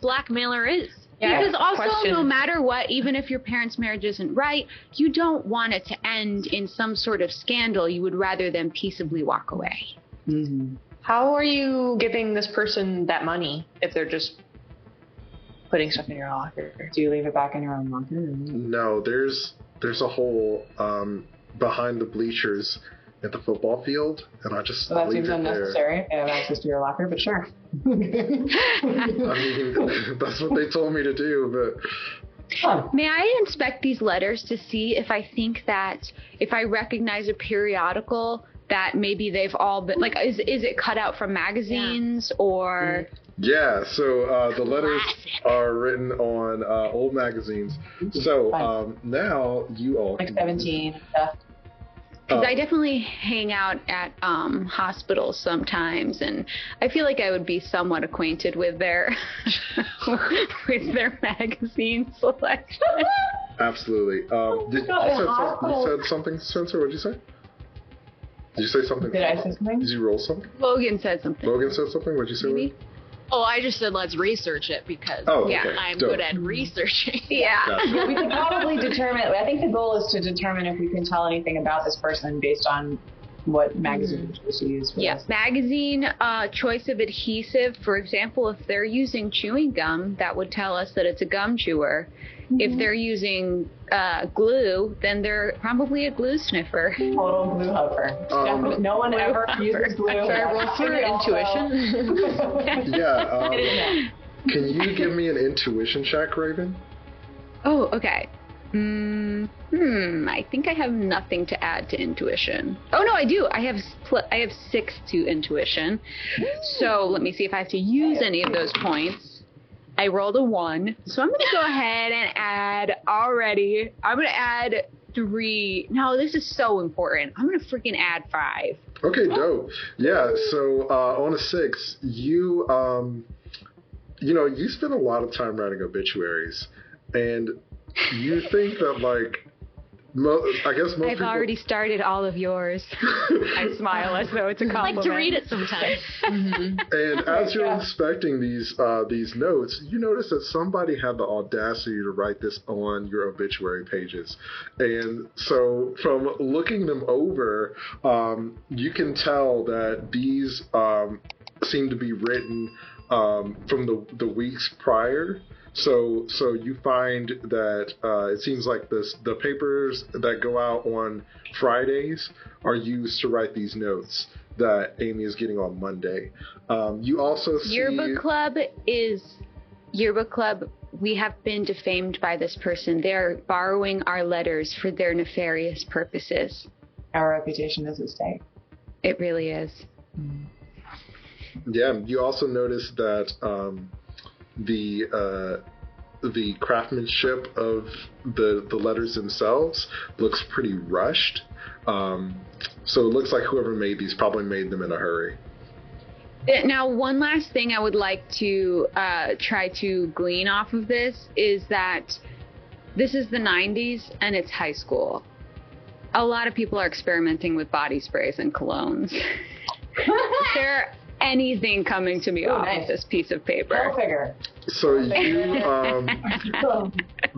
blackmailer is. Yeah, because also, no matter what, even if your parents' marriage isn't right, you don't want it to end in some sort of scandal. You would rather them peaceably walk away. Mm-hmm. How are you giving this person that money if they're just putting stuff in your locker? Do you leave it back in your own locker? No, there's a hole behind the bleachers at the football field, and I just that leave seems it unnecessary. I have access to your locker, but sure. I mean, that's what they told me to do, but... May I inspect these letters to see if I think that if I recognize a periodical that maybe they've all been, like, is it cut out from magazines or... Yeah, so the letters are written on old magazines. So now you all... Like 17 stuff. Because I definitely hang out at hospitals sometimes, and I feel like I would be somewhat acquainted with their with their magazine selection. Absolutely. You said something, Spencer? What did you say? Did you say something? Did I say something? Did you roll something? Logan said something. Logan said something? What did you say? Maybe? Oh, I just said let's research it because I'm good at researching. Yeah. We could probably determine, I think the goal is to determine if we can tell anything about this person based on what magazine choice you use for this. Magazine, choice of adhesive. For example, if they're using chewing gum, that would tell us that it's a gum chewer. If they're using glue, then they're probably a glue sniffer. Total glue huffer. No one ever uses glue. Sorry, roll for intuition. Can you give me an intuition check, Raven? Oh, okay. I think I have nothing to add to intuition. Oh no, I do. I have 6 to intuition. So let me see if I have to use any of those points. I rolled a 1, so I'm going to go ahead and add already. I'm going to add 3. No, this is so important. I'm going to freaking add 5. Okay, dope. Yeah, so on a 6, you spend a lot of time writing obituaries, and you think that, like, I guess most I've already started all of yours. I smile as though it's a compliment. I like to read it sometimes. And as you're inspecting these notes, you notice that somebody had the audacity to write this on your obituary pages. And so from looking them over, you can tell that these seem to be written from the weeks prior. So you find that it seems like the papers that go out on Fridays are used to write these notes that Amy is getting on Monday. You also see... Yearbook Club, we have been defamed by this person. They're borrowing our letters for their nefarious purposes. Our reputation is at stake. It really is. Yeah, you also notice that the craftsmanship of the letters themselves looks pretty rushed. So it looks like whoever made these probably made them in a hurry. Now, one last thing I would like to try to glean off of this is that this is the 90s and it's high school. a lot of people are experimenting with body sprays and colognes. Is there anything coming to me off of this piece of paper? Go figure. So you,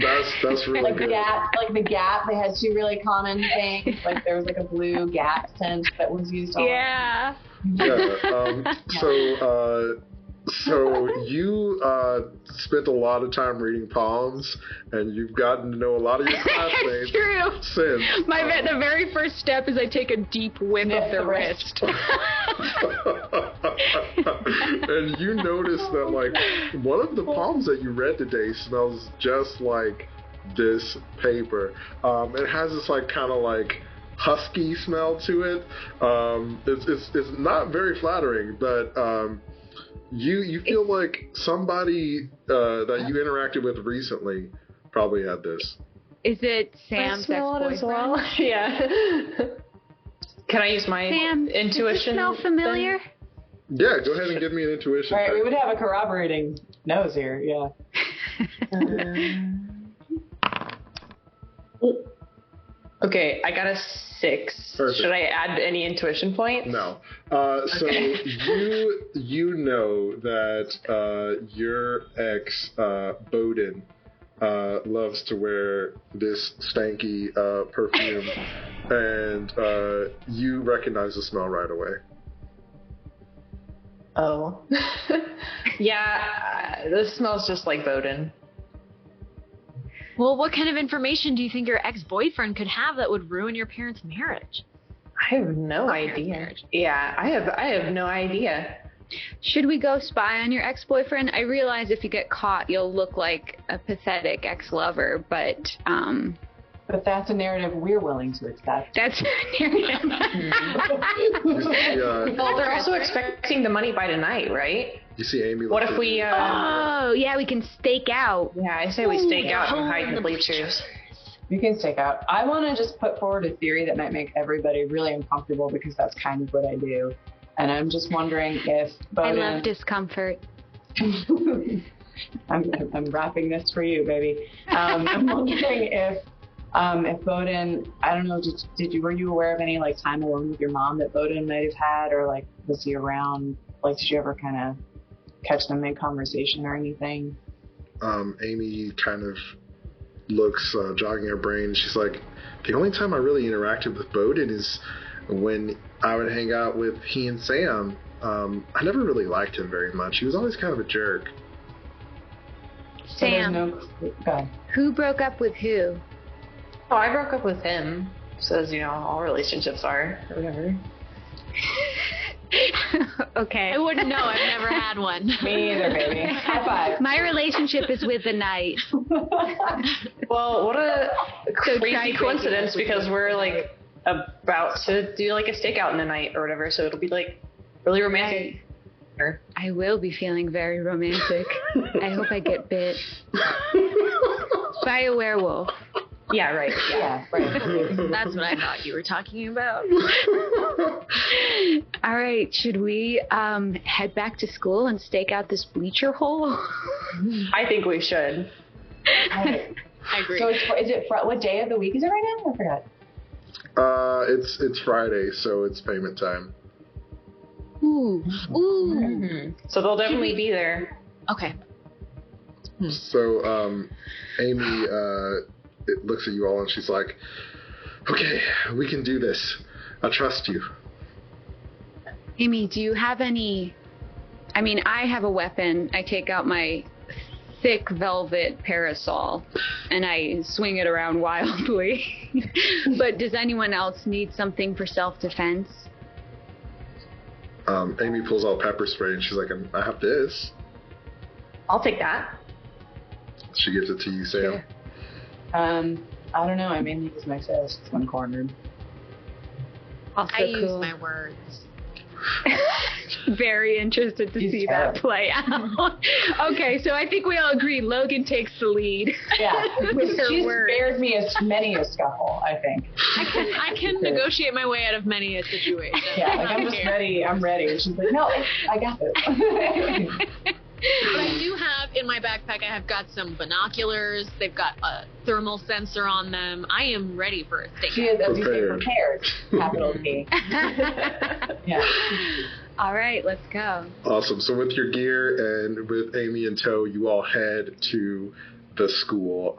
that's really like good. the Gap, they had two really common things. Like there was like a blue Gap scent that was used all Yeah. So you spent a lot of time reading poems, and you've gotten to know a lot of your classmates True. since. The very first step is I take a deep whiff of the wrist. And you notice that, like, one of the poems that you read today smells just like this paper. It has this, like, kind of, like, husky smell to it. It's not very flattering, but you feel like somebody that you interacted with recently probably had this. Is it Sam's ex-boyfriend? Well? Yeah. Can I use my intuition? Does it smell familiar? Yeah, go ahead and give me an intuition. All right, we would have a corroborating nose here. Yeah. Okay, I got a 6. Perfect. Should I add any intuition points? No. So you know that your ex, Bowden, loves to wear this stanky perfume, and you recognize the smell right away. Oh. Yeah, this smells just like Bowden. Well, what kind of information do you think your ex-boyfriend could have that would ruin your parents' marriage? I have no idea. Yeah, I have no idea. Should we go spy on your ex-boyfriend? I realize if you get caught, you'll look like a pathetic ex-lover, but But that's a narrative we're willing to accept. that's a narrative. Well, they're also expecting the money by tonight, right? You see Amy. What if we? Oh, yeah, we can stake out. Yeah, I say we stake out and hide in the bleachers. You can stake out. I want to just put forward a theory that might make everybody really uncomfortable because that's kind of what I do. And I'm just wondering if Bowden... I love discomfort. I'm wrapping this for you, baby. I'm wondering if Bowden, I don't know, were you aware of any like time alone with your mom that Bowden might have had, or like was he around? Like, did you ever kind of catch them in conversation or anything? Amy kind of looks, jogging her brain. She's like, the only time I really interacted with Bowden is when I would hang out with he and Sam. I never really liked him very much. He was always kind of a jerk. Sam, Go ahead. who broke up with who? Oh, I broke up with him. So as you know, all relationships are, or whatever. Okay. I wouldn't know. I've never had one. Me either, baby. High five. My relationship is with the night. Well, what a So try crazy coincidence, because we're like about to do like a stakeout in the night or whatever, so it'll be like really romantic. I will be feeling very romantic. I hope I get bit by a werewolf. Yeah, right. Yeah, right. That's what I thought you were talking about. All right, should we head back to school and stake out this bleacher hole? I think we should. Right. I agree. So what day of the week is it right now? I forgot. It's Friday, so it's payment time. Ooh. Mm-hmm. So they'll definitely be there. Okay. So Amy it looks at you all and she's like, okay, we can do this. I trust you. Amy, do you have any... I mean, I have a weapon. I take out my thick velvet parasol and I swing it around wildly. But does anyone else need something for self-defense? Amy pulls out pepper spray and she's like, I have this. I'll take that. She gives it to you, Sam. Sure. I don't know. I mainly use my fist when cornered. Also I cool. use my words. Very interested to see that play out. Okay, so I think we all agree Logan takes the lead. Yeah, With her she's words. spared me many a scuffle, I think. I can negotiate my way out of many a situation. Yeah, like I'm just ready. I'm ready. And she's like, no, I got this. But I do have in my backpack, I have got some binoculars. They've got a thermal sensor on them. I am ready for a stakeout. She is, as you say, prepared. Capital P. Yeah. All right, let's go. Awesome. So with your gear and with Amy in tow, you all head to the school.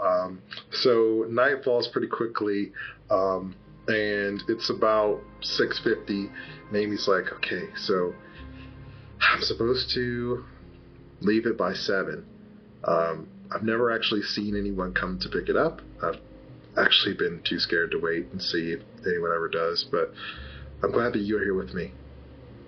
So night falls pretty quickly, and it's about 6:50. And Amy's like, okay, so I'm supposed to leave it by 7. I've never actually seen anyone come to pick it up. I've actually been too scared to wait and see if anyone ever does, but I'm glad that you're here with me.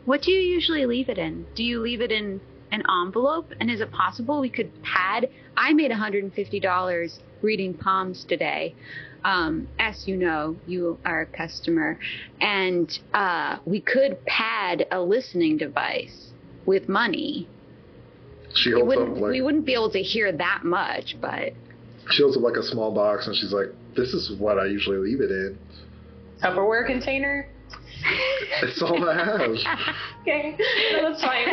What do you usually leave it in? Do you leave it in an envelope? And is it possible we could pad? I made $150 reading palms today. As you know, you are a customer. And we could pad a listening device with money. She holds up like, we wouldn't be able to hear that much, but... She holds up like a small box, and she's like, this is what I usually leave it in. Tupperware container? It's all I have. Okay, no, that's fine.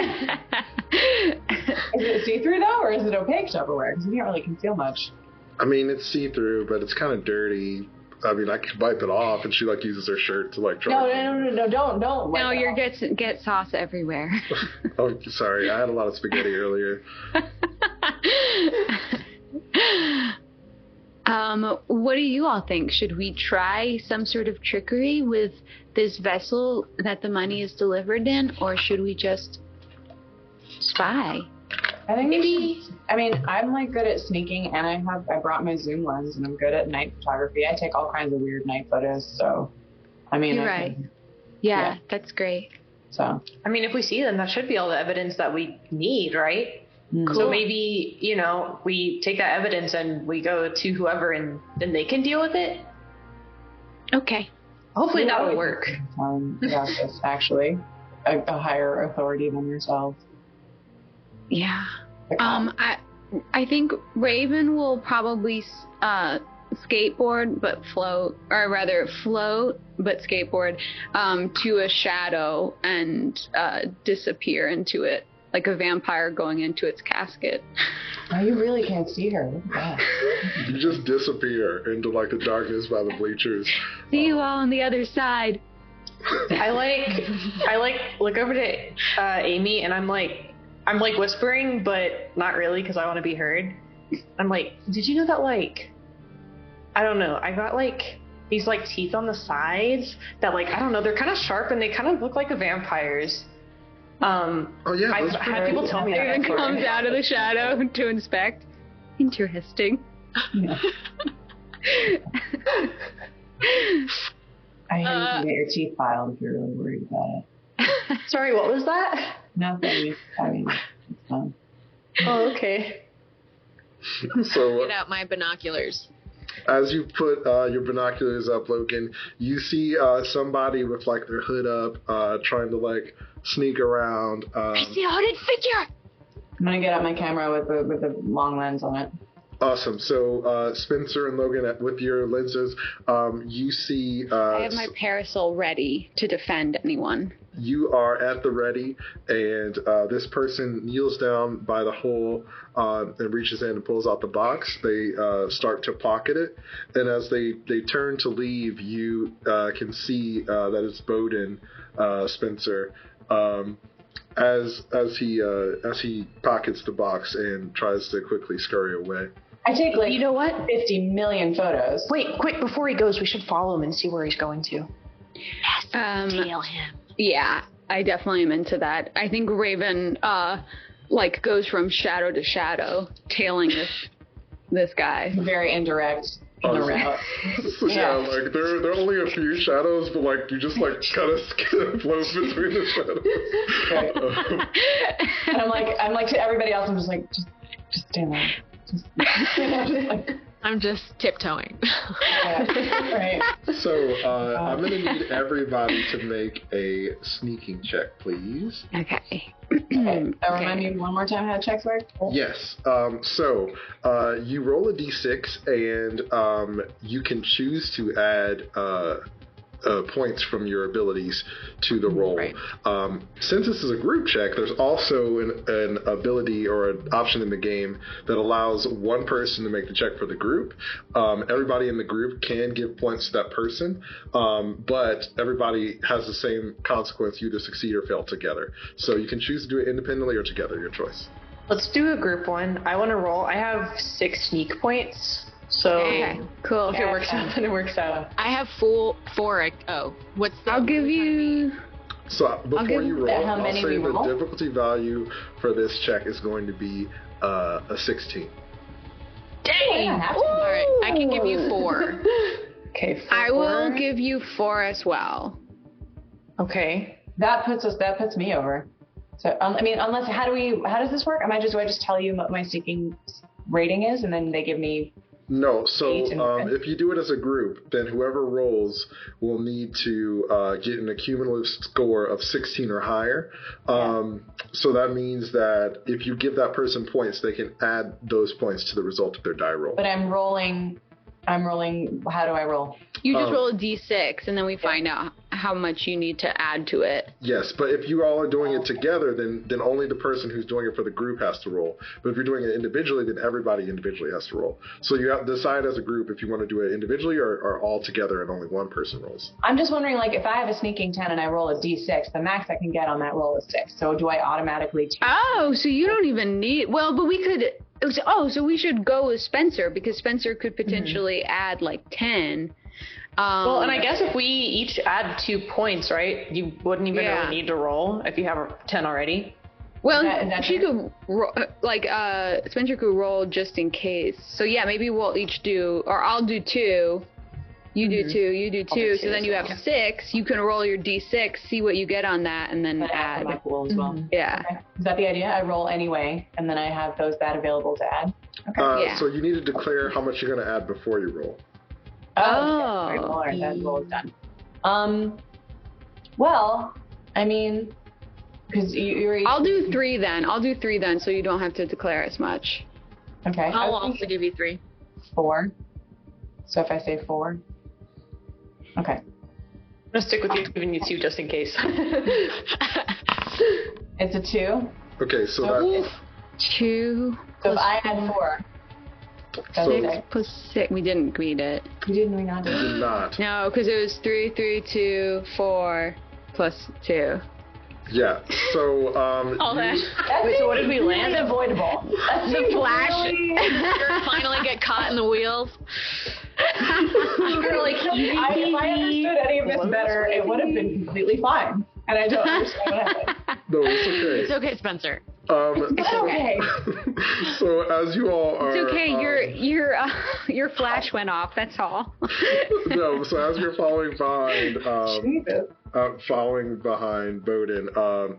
Is it see-through, though, or is it opaque Tupperware? Because you can't really conceal much. I mean, it's see-through, but it's kind of dirty. I mean, I could wipe it off, and she, like, uses her shirt to, like, try. No, don't. No, you get sauce everywhere. Oh, sorry. I had a lot of spaghetti earlier. What do you all think? Should we try some sort of trickery with this vessel that the money is delivered in, or should we just spy? I think maybe. I mean, I'm like good at sneaking, and I brought my zoom lens, and I'm good at night photography. I take all kinds of weird night photos, so I mean, you're right. Yeah, that's great. So I mean, if we see them, that should be all the evidence that we need, right? Cool. So maybe, we take that evidence and we go to whoever and then they can deal with it. Okay. Hopefully that will work. Justice, actually. A higher authority than yourself. Yeah. I think Raven will probably skateboard but float, or rather float but skateboard to a shadow and disappear into it. Like a vampire going into its casket. Oh, you really can't see her. Look at that. You just disappear into, like, the darkness by the bleachers. See you all on the other side. I look over to Amy and I'm like whispering, but not really because I want to be heard. I'm like, did you know that, like, I don't know, I got, like, these, like, teeth on the sides that, like, I don't know, they're kind of sharp and they kind of look like a vampire's. Oh yeah, I've had people tell me that. Erin comes out of the shadow to inspect. Interesting. Yeah. I hear you can get your teeth filed if you're really worried about it. Sorry, what was that? Nothing. I mean, it's fun. Oh, okay. So Get out my binoculars. as you put your binoculars up, Logan, you see somebody with, like, their hood up, trying to, like, sneak around. I see a hooded figure! I'm gonna get out my camera with the long lens on it. Awesome. So Spencer and Logan, with your lenses, you see... I have my parasol ready to defend anyone. You are at the ready, and this person kneels down by the hole and reaches in and pulls out the box. They start to pocket it, and as they turn to leave, you can see that it's Bowden, Spencer, as he pockets the box and tries to quickly scurry away. I take, like, you know what? 50 million photos. Wait, quick, before he goes, we should follow him and see where he's going to. Tail him. Yeah, I definitely am into that. I think Raven, goes from shadow to shadow, tailing this guy. Very indirect in the route. Yeah, like there are only a few shadows, but, like, you just, like, kind of float between the shadows. Right. And I'm like to everybody else, I'm just like, just stand there. I'm just tiptoeing. Right. So I'm going to need everybody to make a sneaking check, please. Okay. Remind me one more time how checks work? Yes. So you roll a d6, and you can choose to add points from your abilities to the roll. Right. Since this is a group check, there's also an ability or an option in the game that allows one person to make the check for the group. Everybody in the group can give points to that person, but everybody has the same consequence. You either succeed or fail together. So you can choose to do it independently or together, your choice. Let's do a group one. I want to roll. I have 6 sneak points. So Okay, cool. if it works out, then it works out. I have 4. Oh, what's the? I'll give you. So before you roll, how I'll many say we the roll? difficulty value for this check is going to be a 16. Dang! Yeah, All right, I can give you 4. Okay. 4. I will give you 4 as well. Okay. That puts me over. So I mean, unless how does this work? Do I just tell you what my sneaking rating is, and then they give me? No, so 8 and if you do it as a group, then whoever rolls will need to get an accumulative score of 16 or higher. So that means that if you give that person points, they can add those points to the result of their die roll. But I'm rolling. How do I roll? You just roll a d6, and then we find out how much you need to add to it. Yes, but if you all are doing it together, then only the person who's doing it for the group has to roll. But if you're doing it individually, then everybody individually has to roll. So you have to decide as a group if you want to do it individually or all together and only one person rolls. I'm just wondering, like, if I have a sneaking 10 and I roll a d6, the max I can get on that roll is 6. So do I automatically? Oh, so you don't even need. Well, but we could. So we should go with Spencer because Spencer could potentially add like 10. Well, and I guess if we each add 2 points, right? You wouldn't even really need to roll if you have 10 already. Well, Is that she fair? could Spencer could roll just in case. So yeah, maybe we'll each do, or I'll do 2. You do 2, you do 2. do So 2 then as you well. have 6. You can roll your d6, see what you get on that, and then Add add. to my pool as well. Yeah. Okay. Is that the idea? I roll anyway, and then I have that available to add. Okay. Yeah. So you need to declare how much you're going to add before you roll. Oh. Okay. All right, that roll is done. Well, I mean, because you're. I'll do 3 then. So you don't have to declare as much. Okay. I'll I was also give you 3. 4. So if I say 4. Okay. I'm gonna stick with you, giving you 2 just in case. It's a 2. Okay, so that 2 So if I add 4. That's So- 6. plus 6. We didn't read it. You didn't read on did not. No, because it was 3, 3, 2, 4 plus 2. Yeah. So All that. Wait, so what did we land? That's avoidable. That's The flash. really- You finally get caught in the wheels. You're like, if I understood any of this better, it would have been completely fine. And I don't understand what happened. no, it's okay. It's okay, Spencer. It's okay. So as you all are, It's okay. Your flash went off. That's all. no. So as you're following behind, Jesus. Bowden,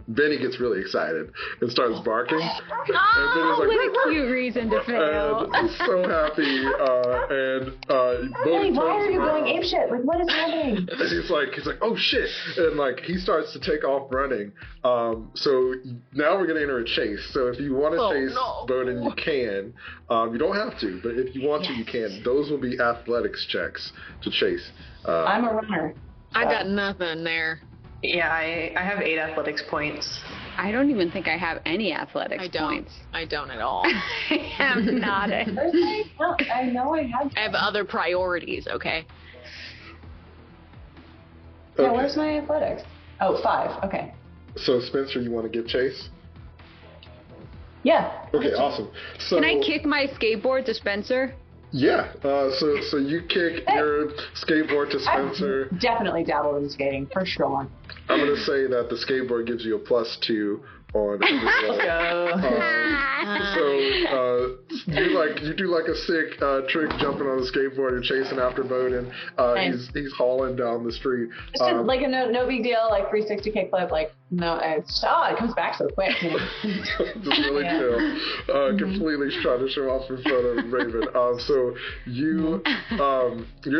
Benny gets really excited and starts barking. Oh, what a cute reason to fail. And so happy. And Hey, Bowden why are turns you going around. apeshit? Like, what is happening? And he's like, oh shit, and like he starts to take off running. So now we're gonna enter a chase. So if you want to chase Bowden, you can. You don't have to, but if you want to, you can. Those will be athletics checks to chase. I'm a runner. I got nothing there. Yeah, I have 8 athletics points. I don't even think I have any athletics I don't. points. I don't at all. I am not it. No, I know I have. I have other priorities, okay? Yeah, Okay. where's my athletics? Oh, 5. Okay. So Spencer, you want to give chase? Yeah. Okay, awesome. So Can I kick my skateboard to Spencer? yeah, so you kick your skateboard to Spencer. I've definitely dabbled in skating, for sure. I'm gonna say that the skateboard gives you a +2 on every roll. You do like a sick trick jumping on the skateboard and chasing after Bowden. He's hauling down the street. It's just like a no big deal, like 360 kickflip. Like no, it comes back so quick. just really Yeah. chill. Completely trying to show off in front of Raven. So you're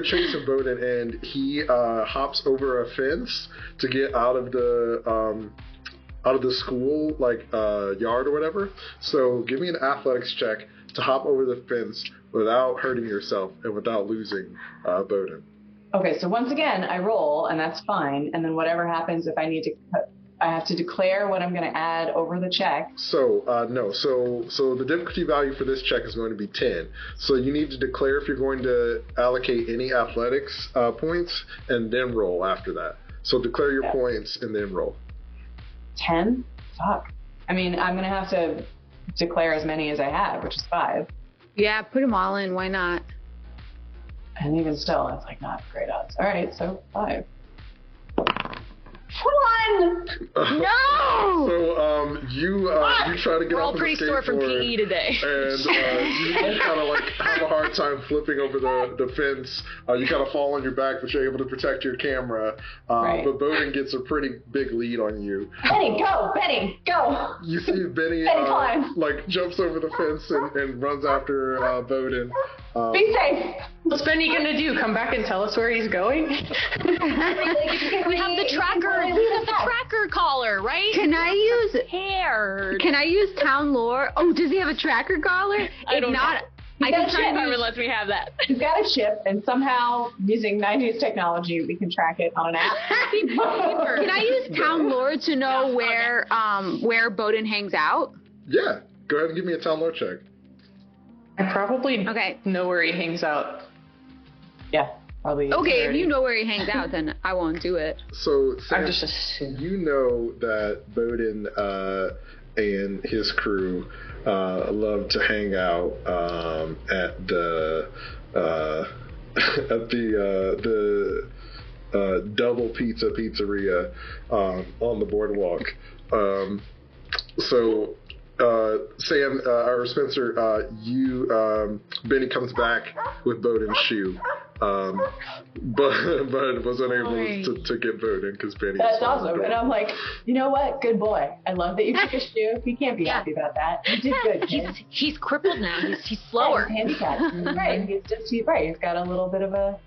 chasing Bowden, and he hops over a fence to get out of the school yard or whatever. So give me an athletics check to hop over the fence without hurting yourself and without losing Bowden. Okay, so once again, I roll, and that's fine. And then whatever happens, if I need to, I have to declare what I'm going to add over the check. So, no. So the difficulty value for this check is going to be 10. So you need to declare if you're going to allocate any athletics points, and then roll after that. So declare your points and then roll. 10? Fuck. I mean, I'm going to have to declare as many as I have, which is 5. Yeah, put them all in. Why not? And even still, that's like not great odds. All right, so 5. 1! No! So you try to get We're off all of pretty the sore from skateboard, PE today. and you kind of like have a hard time flipping over the fence. You kind of fall on your back, but you're able to protect your camera. Right. But Bowden gets a pretty big lead on you. Benny, go! Benny, go! You see Benny climb. like jumps over the fence and runs after Bowden. Be safe! What's Benny gonna do? Come back and tell us where he's going? We have the tracker. We have the tracker collar, right? Can I use Hair. Can I use town lore? Oh, does he have a tracker collar? I don't know. I can He's try got a and chip. Carmen lets me have that. He's got a chip, and somehow, using 90s technology, we can track it on an app. Can I use town lore to know where Bowden hangs out? Yeah, go ahead and give me a town lore check. I probably Okay. know where he hangs out. Yeah, probably. Okay, if you know where he hangs out, then I won't do it. So Sam, I'm just assuming. you know that Bowden and his crew love to hang out at the Double Pizzeria on the boardwalk. So Sam or Spencer, Benny comes back with Bowden's shoe. But was unable to get Bowden because Benny. That's awesome. And I'm like, you know what? Good boy. I love that you took a shoe. He can't be happy about that. You did good, kid. He's crippled now. He's slower. Yeah, he's handicapped. Right. He's right. He's got a little bit of a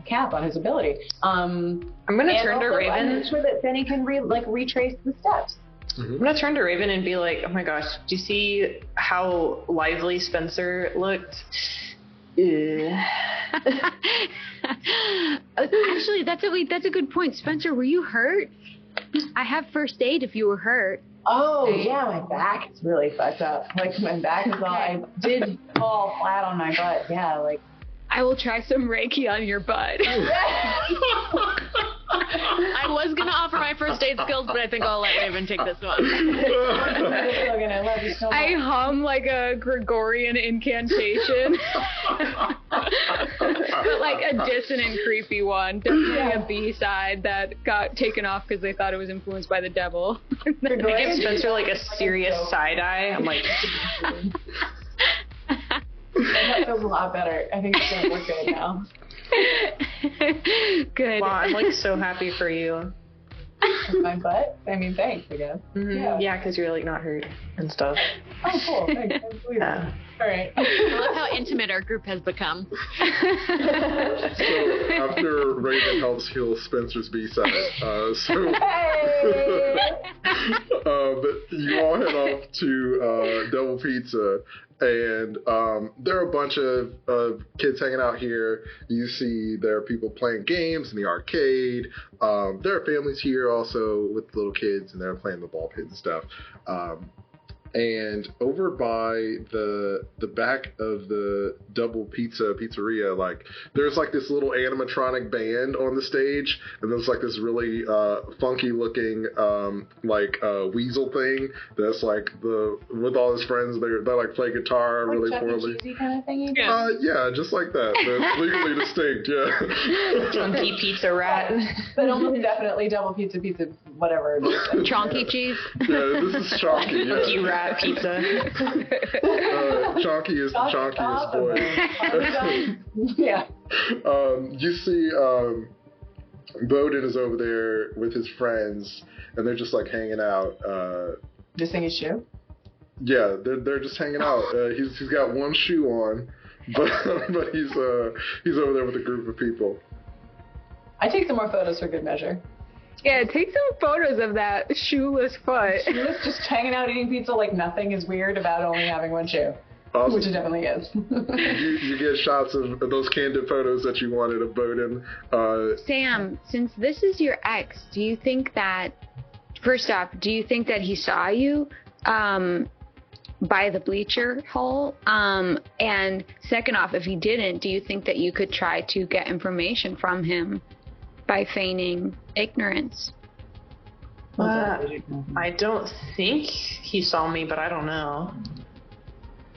cap on his ability. I'm gonna turn to Raven. I'm sure that Benny can retrace the steps. I'm gonna turn to Raven and be like, "Oh my gosh, do you see how lively Spencer looked?" Actually, that's a good point. Spencer, were you hurt? I have first aid if you were hurt. Oh, yeah, my back is really fucked up. Like, my back is all, I did fall flat on my butt. Yeah, like. I will try some Reiki on your butt. I was going to offer my first aid skills, but I think I'll let Raven take this one. Logan, I love you so much. I hum like a Gregorian incantation. But like a dissonant, creepy one. Definitely a B-side that got taken off because they thought it was influenced by the devil. I give Spencer like a serious side eye. I'm like... That feels a lot better. I think it's going to look good now. Good. Wow, I'm like so happy for you. My butt? I mean, thanks, I guess. Mm-hmm. Yeah, because you're like not hurt and stuff. Oh, cool. Thanks. I believe Yeah. All right. I love how intimate our group has become. So after Raven helps heal Spencer's B-side, you all head off to Double Pizza, and there are a bunch of kids hanging out here. You see there are people playing games in the arcade. There are families here also with little kids, and they're playing the ball pit and stuff. And over by the back of the Double Pizzeria, like there's like this little animatronic band on the stage, and there's like this really funky looking weasel thing that's like with all his friends they like play guitar really poorly. Kind of thing yeah, just like that. They're legally distinct, yeah. Chunky pizza rat. But almost definitely Double Pizza, whatever it is. Chonky cheese. Yeah, this is Chonky. Yeah. Chunky rat pizza. Chonky is the chonkiest boy. Yeah. You see Bowden is over there with his friends, and they're just like hanging out. Just in his shoe? Yeah, they're just hanging out. He's got one shoe on, but he's over there with a group of people. I take some more photos for good measure. Yeah, take some photos of that shoeless foot. Shoeless, just hanging out eating pizza like nothing is weird about only having one shoe. Awesome. Which it definitely is. You get shots of those candid photos that you wanted of Bowden. Sam, since this is your ex, do you think that, first off, do you think that he saw you by the bleacher hole? And second off, if he didn't, do you think that you could try to get information from him by feigning ignorance? I don't think he saw me, but I don't know.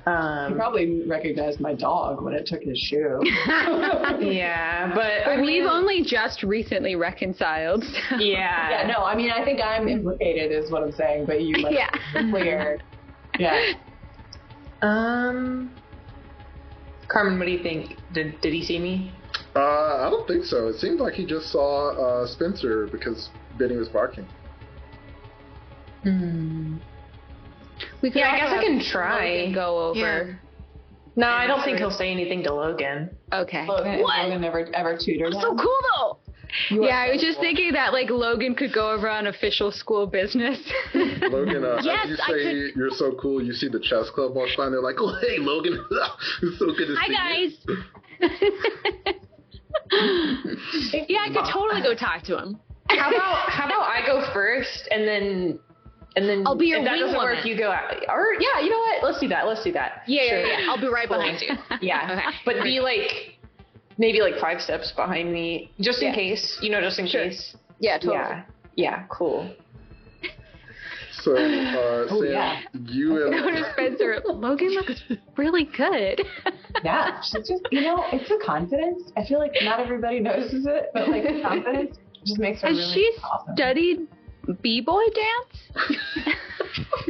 He probably recognized my dog when it took his shoe. Yeah, but we've only just recently reconciled. So. Yeah. Yeah, no, I mean, I think I'm implicated is what I'm saying, but you let it be clear. Yeah. Carmen, what do you think? Did he see me? I don't think so. It seemed like he just saw Spencer because Benny was barking. We could I guess I can try. Logan go over. Yeah. No, I don't think he'll say anything to Logan. Okay. Logan never ever tutored him. So cool though. Yeah, I was just thinking that like Logan could go over on official school business. Logan, Yes, as you I say you're so cool, you see the chess club walk by and they're like, oh, hey, Logan. It's so good to see you. Hi, guys. Yeah, I could totally go talk to him. How about I go first and then I'll be your if that wing doesn't woman. work, you go out. Or yeah, you know what? Let's do that. Yeah, Sure. yeah. I'll be right behind you. Yeah. Okay. But be like maybe like 5 steps behind me, just in case. Just in case. Yeah, totally. Yeah. Cool. So, Sam, you and Go to Spencer. Logan looks really good. Yeah, she's just, it's the confidence. I feel like not everybody notices it, but like the confidence just makes her Has really she awesome. studied b-boy dance?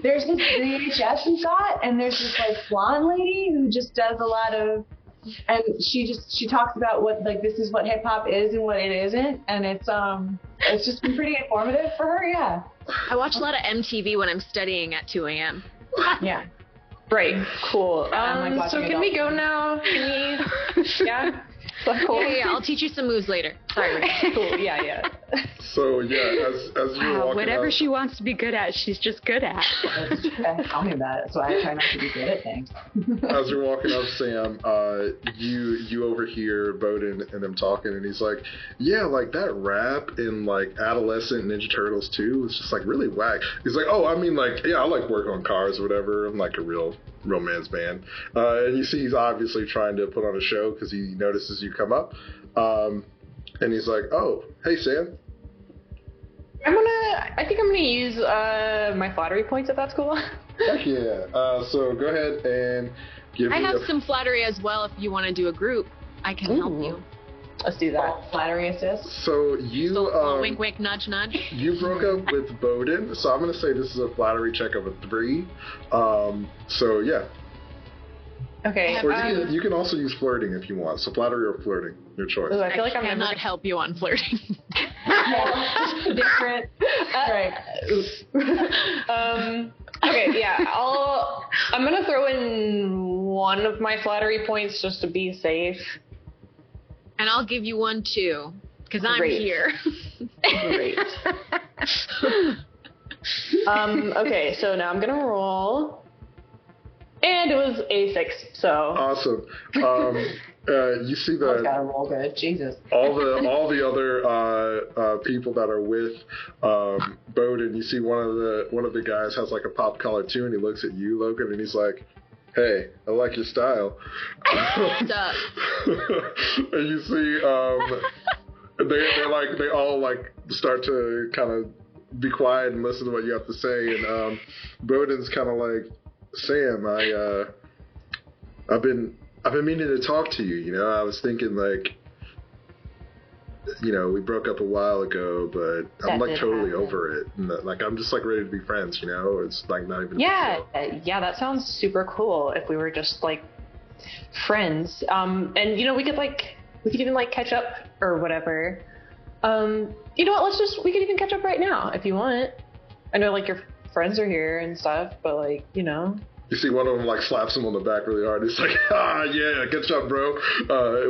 There's this VHS we got, and there's this like blonde lady who just does a lot of, and she talks about what like this is what hip hop is and what it isn't, and it's just been pretty informative for her. Yeah. I watch a lot of MTV when I'm studying at 2 a.m. Yeah. Right. Cool. like So watching can we go adults. now? Can we? Yeah. Cool. Yeah, I'll teach you some moves later. Sorry. Cool. Yeah. So, yeah, as you're walking whatever out, she wants to be good at, she's just good at. Tell me about it. That's why I try not to be good at things. as you're walking up, Sam, you overhear Bowden and them talking, and he's like, yeah, like that rap in like Adolescent Ninja Turtles 2 was just like really whack. He's like, oh, I mean, like, yeah, I like working on cars or whatever. I'm like a real romance band. And you see he's obviously trying to put on a show because he notices you come up. And he's like, oh, hey, Sam. I think I'm gonna use my flattery points if that's cool. Heck yeah. So go ahead and give I me have some flattery as well if you want to do a group. I can help you. Let's do that. Flattery assist. So you Wink, wink, nudge, nudge. you broke up with Bowden, so I'm gonna say this is a flattery check of a 3. So yeah. Okay. Or you can also use flirting if you want. So flattery or flirting, your choice. I feel like I I'm cannot help you on flirting. Different. Right. Okay, yeah. I'm gonna throw in one of my flattery points just to be safe. And I'll give you one too, because I'm Great. here. Great. Okay, so now I'm gonna roll. And it was a 6, so. Awesome. You see I've got to roll good. Jesus. all the other people that are with Bowden. You see one of the guys has like a pop collar too, and he looks at you, Logan, and he's like, "Hey, I like your style." What's up? And you see they all like start to kind of be quiet and listen to what you have to say, and Bowden's kind of like, Sam, I've been meaning to talk to you. I was thinking like, we broke up a while ago, but I'm like totally over it. And like I'm just like ready to be friends. It's like not even. Yeah, that sounds super cool. If we were just like friends, and we could even like catch up or whatever. You know what? We could even catch up right now if you want. I know like your friends are here and stuff, but like, You see one of them like slaps him on the back really hard. He's like, yeah, good job, bro.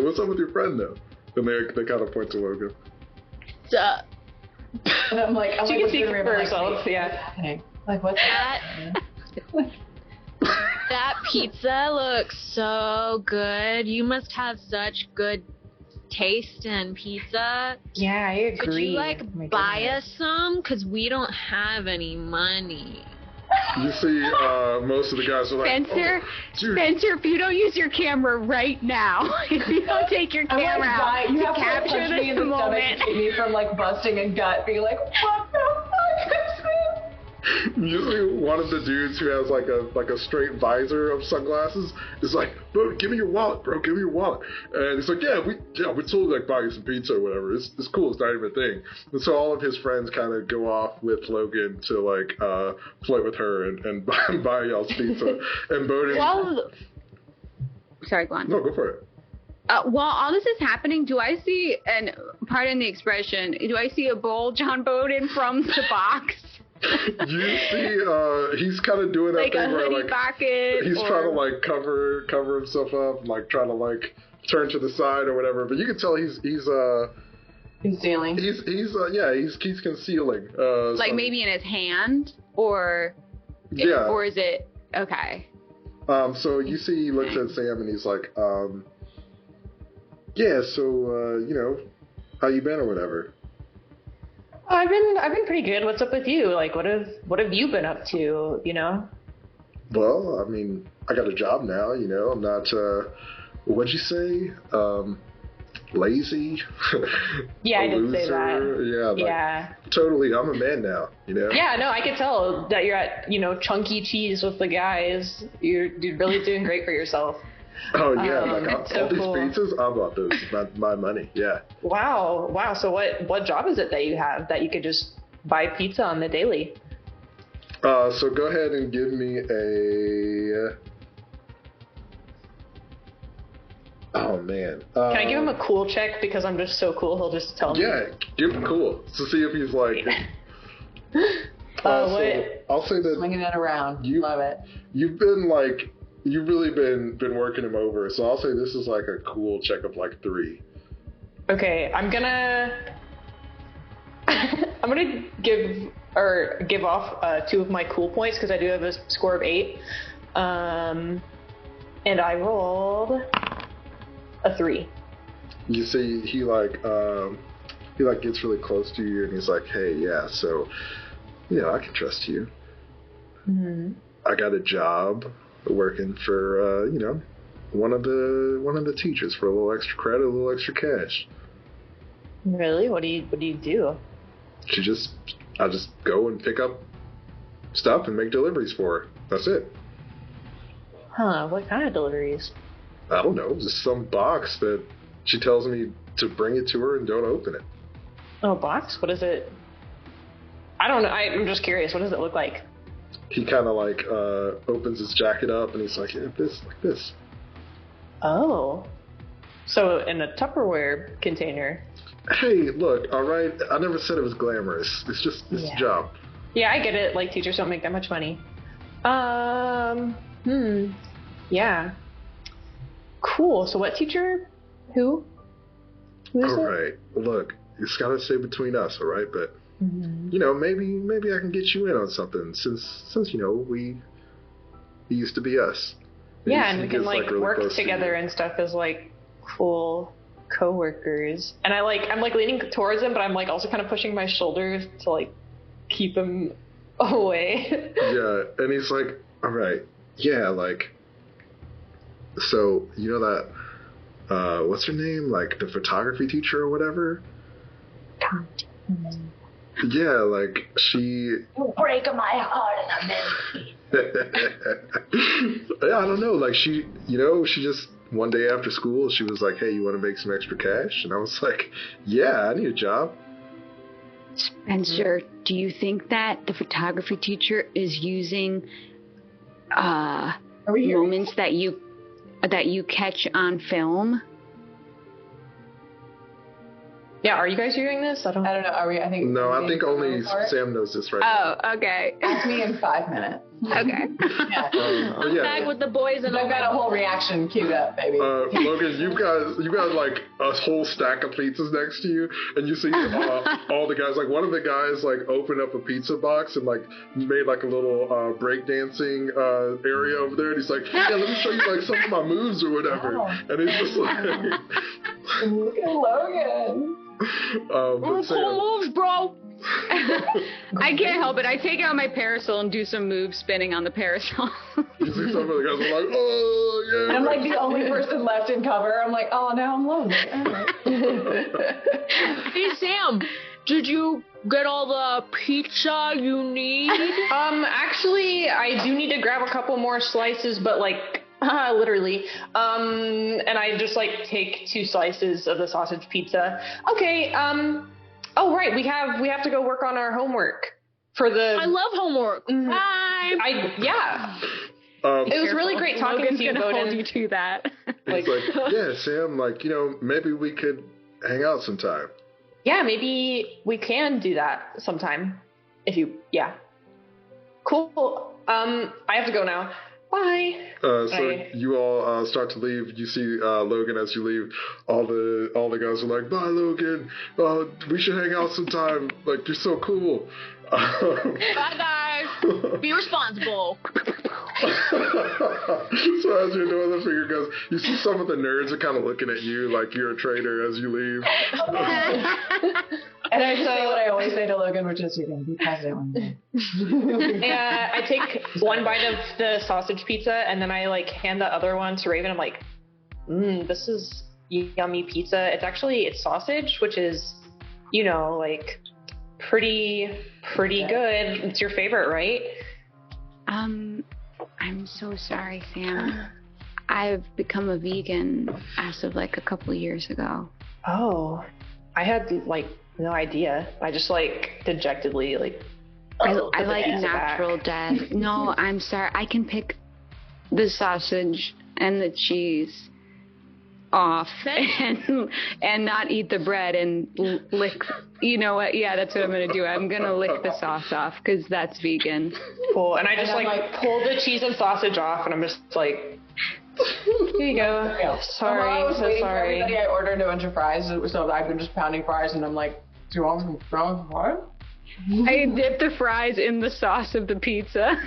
What's up with your friend though? And they kind of point to Logan. What's up? And I'm like, she can what's speak the for like, herself, what's yeah. happening? Like, what's happening? That pizza looks so good. You must have such good taste in pizza. Yeah, I agree. Could you buy us some? Because we don't have any money. You see, most of the guys are like, Spencer, dude. Spencer, if you don't use your camera right now, if you don't take your camera out you to have capture to punch me in the stomach moment. to keep me from busting a gut, being like, what the fuck is this? Usually one of the dudes who has like a straight visor of sunglasses is like, bro, give me your wallet, bro, give me your wallet. And he's like, we totally buy you some pizza or whatever. It's cool, it's not even a thing. And so all of his friends kind of go off with Logan to flirt with her and buy y'all's pizza. And Bowden. Sorry, go on. No, go for it. While all this is happening, do I see, and pardon the expression, do I see a bulge on Bowden from the box? You see, he's kind of doing that thing where pocket, he's trying to cover himself up, trying to turn to the side or whatever. But you can tell he's concealing. He's concealing. Maybe in his hand, or is it okay? So you see, he looks at Sam and he's like, how you been or whatever. I've been pretty good. What's up with you? What have you been up to, Well, I mean, I got a job now, I'm not, what'd you say? Lazy? Yeah, I did say that. Yeah. Totally, I'm a man now, Yeah, no, I could tell that you're at, Chunk E. Cheese with the guys. You're really doing great for yourself. Oh yeah, all these cool. pizzas, I bought those. My money, yeah. Wow. So what job is it that you have that you could just buy pizza on the daily? So go ahead and give me a. Oh man. Can I give him a cool check because I'm just so cool? He'll just tell me. Yeah, give him cool to see if he's like. What? So I'll say that Swinging it around. Love it. You've been You've really been working him over, so I'll say this is a cool check of 3. Okay, I'm gonna give off 2 of my cool points because I do have a score of 8, and I rolled a 3. You see, he gets really close to you and he's like, hey, yeah, so I can trust you. Mm-hmm. I got a job working for one of the teachers for a little extra credit, a little extra cash. Really? What do you do? I just go and pick up stuff and make deliveries for her. That's it. Huh? What kind of deliveries? I don't know, just some box that she tells me to bring it to her and don't open it. Oh, box? What is it? I don't know. I'm just curious. What does it look like? He kind of opens his jacket up and he's like, yeah, this, like this. Oh. So in a Tupperware container. Hey, look, all right, I never said it was glamorous. It's just a job. Yeah, I get it. Teachers don't make that much money. Yeah. Cool. So what teacher? Who is it? All right. Look, it's got to stay between us, all right? But maybe I can get you in on something since we used to be us. Yeah, and we can really work together and stuff as cool co-workers. And I'm leaning towards him, but I'm also kind of pushing my shoulders to keep him away. Yeah, and he's like, all right, yeah, so that what's her name, the photography teacher or whatever. Yeah, she... You break my heart in a minute. Yeah, I don't know. She, she just, one day after school, she was like, hey, you want to make some extra cash? And I was like, yeah, I need a job. Spencer, do you think that the photography teacher is using moments that you catch on film? Yeah, are you guys hearing this? I don't know. Are we? I think. No, I think only Sam knows this right now. Oh, okay. Ask me in 5 minutes. Okay. Yeah. I'm back with the boys and I've got a whole reaction queued up, baby. Logan, you got like a whole stack of pizzas next to you, and you see all the guys. Like one of the guys like opened up a pizza box and like made like a little breakdancing area over there, and he's like, yeah, let me show you like some of my moves or whatever. Oh. And he's just like, Look at Logan. but Sam, moves, bro. I can't help it. I take out my parasol and do some move spinning on the parasol. you see some of the guys are like, oh yeah. And I'm like the only person left in cover. I'm like, oh, now I'm lonely. All right. Hey, Sam, did you get all the pizza you need? Actually, I do need to grab a couple more slices, but like, literally. And I just like take 2 slices of the sausage pizza. Okay, oh right, we have to go work on our homework for the. I love homework. Mhm. Bye. Yeah. It was really great talking Logan's to you, gonna hold Bowden. you to that. It's like, yeah, Sam, like, maybe we could hang out sometime. Yeah, maybe we can do that sometime. Yeah. Cool. I have to go now. Bye. So Bye. you all start to leave. You see Logan as you leave. All the guys are like, "Bye, Logan. We should hang out sometime. Like you're so cool." Bye, guys. Be responsible. So as you're doing the finger guns, you see some of the nerds are kind of looking at you like you're a traitor as you leave. And I just say what I always say to Logan, which is, you're going to be president one day. Yeah, I take one bite of the sausage pizza and then I like hand the other one to Raven. I'm like, this is yummy pizza. It's sausage, which is, like pretty good. It's your favorite, right? I'm so sorry, Sam. I've become a vegan as of like a couple of years ago. Oh, I had like no idea. I just like dejectedly like. I like natural death. No, I'm sorry. I can pick the sausage and the cheese off and not eat the bread and lick. You know what? Yeah, that's what I'm gonna do. I'm gonna lick the sauce off because that's vegan. Cool. And I just like pull the cheese and sausage off, and I'm just like, here you go. Sorry, so sorry. I ordered a bunch of fries, so I've been just pounding fries, and I'm like, do you want some fries? I dip the fries in the sauce of the pizza.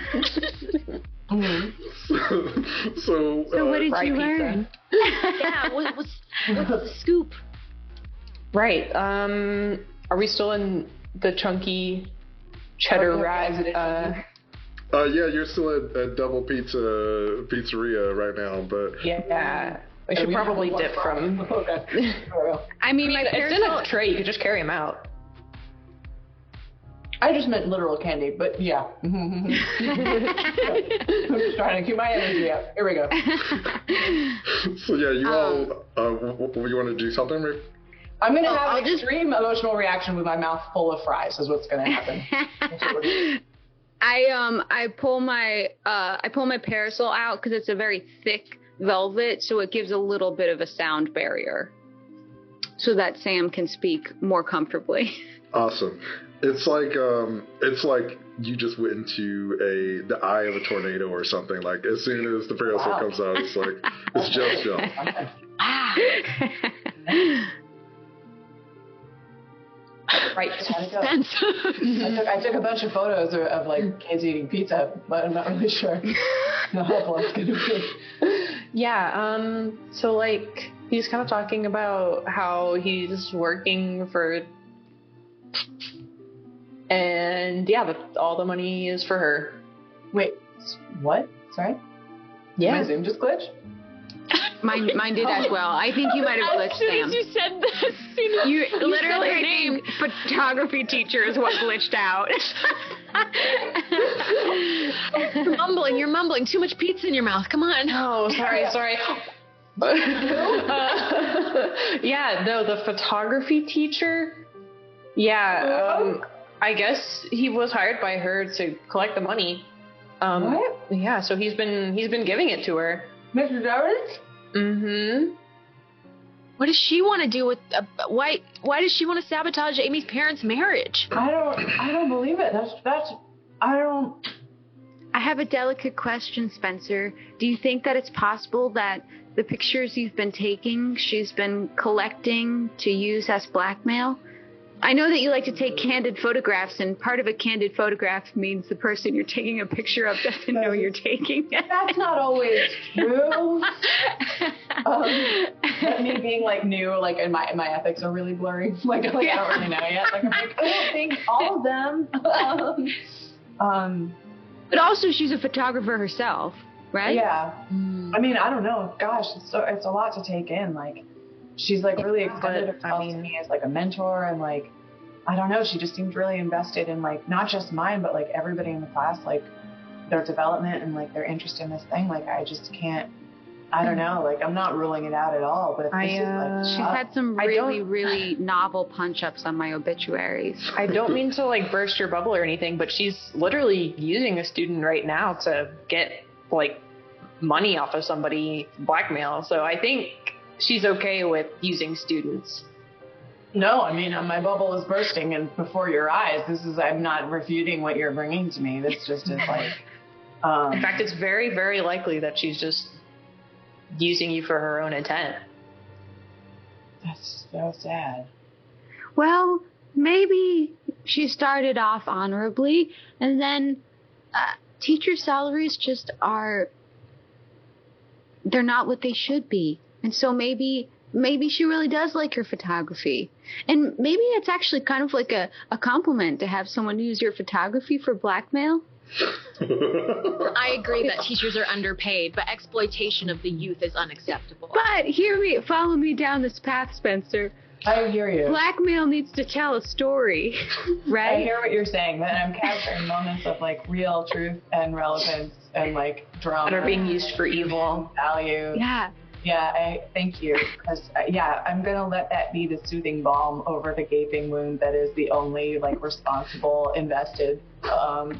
So what did you learn? Yeah, what's the scoop? Right. Are we still in the chunky cheddar rat? yeah, you're still at Double Pizzeria right now, but Yeah. We should probably dip from. I mean, my It's in a tray. You could just carry them out. I just meant literal candy, but yeah. I'm just trying to keep my energy up. Here we go. So yeah, you all, you want to do something, Rick? I'm going to have an extreme emotional reaction with my mouth full of fries is what's going to happen. I pull my parasol out because it's a very thick velvet, so it gives a little bit of a sound barrier so that Sam can speak more comfortably. Awesome. It's like you just went into the eye of a tornado or something. Like as soon as the parasol comes out, it's like it's just jump. Right. I took a bunch of photos of like kids eating pizza, but I'm not really sure how helpful it's going to be. Yeah. So like he's kind of talking about how he's working for. And yeah, all the money is for her. Wait, what? Sorry? Yeah. My Zoom just glitched? Mine did as well. I think you might have glitched, Sam. As soon as you said this, you literally said her name. Photography teacher is what glitched out. You're mumbling. Too much pizza in your mouth. Come on. Oh, sorry. Yeah, no, the photography teacher. Yeah, I guess he was hired by her to collect the money. What? Yeah, so he's been giving it to her. Mr. Davies? Mm-hmm. What does she want to do with? Why does she want to sabotage Amy's parents' marriage? I don't believe it. I don't. I have a delicate question, Spencer. Do you think that it's possible that the pictures you've been taking, she's been collecting to use as blackmail? I know that you like to take candid photographs, and part of a candid photograph means the person you're taking a picture of doesn't know you're taking it. That's not always true. That me being like new, like, and my ethics are really blurry. Like I don't really know yet. Like I'm like, I don't think all of them. But also, she's a photographer herself, right? Yeah. I mean, I don't know. Gosh, it's a lot to take in. Like, she's like really extended herself to me as like a mentor, and like, I don't know. She just seemed really invested in like not just mine, but like everybody in the class, like their development and like their interest in this thing. Like, I just can't. I don't know. Like, I'm not ruling it out at all. But this is like, she's had some really novel punch-ups on my obituaries. I don't mean to like burst your bubble or anything, but she's literally using a student right now to get like money off of somebody, blackmail. So I think she's okay with using students. No, I mean, my bubble is bursting, and before your eyes. I'm not refuting what you're bringing to me. This just is like. In fact, it's very, very likely that she's just using you for her own intent. That's so sad. Well, maybe she started off honorably, and then teacher salaries just they're not what they should be. And so maybe she really does like her photography. And maybe it's actually kind of like a compliment to have someone use your photography for blackmail. I agree that teachers are underpaid, but exploitation of the youth is unacceptable. But follow me down this path, Spencer. I hear you. Blackmail needs to tell a story, right? I hear what you're saying, but I'm capturing moments of like real truth and relevance and like drama that are being used for evil value. Yeah, I thank you, because I'm gonna let that be the soothing balm over the gaping wound that is the only like responsible, invested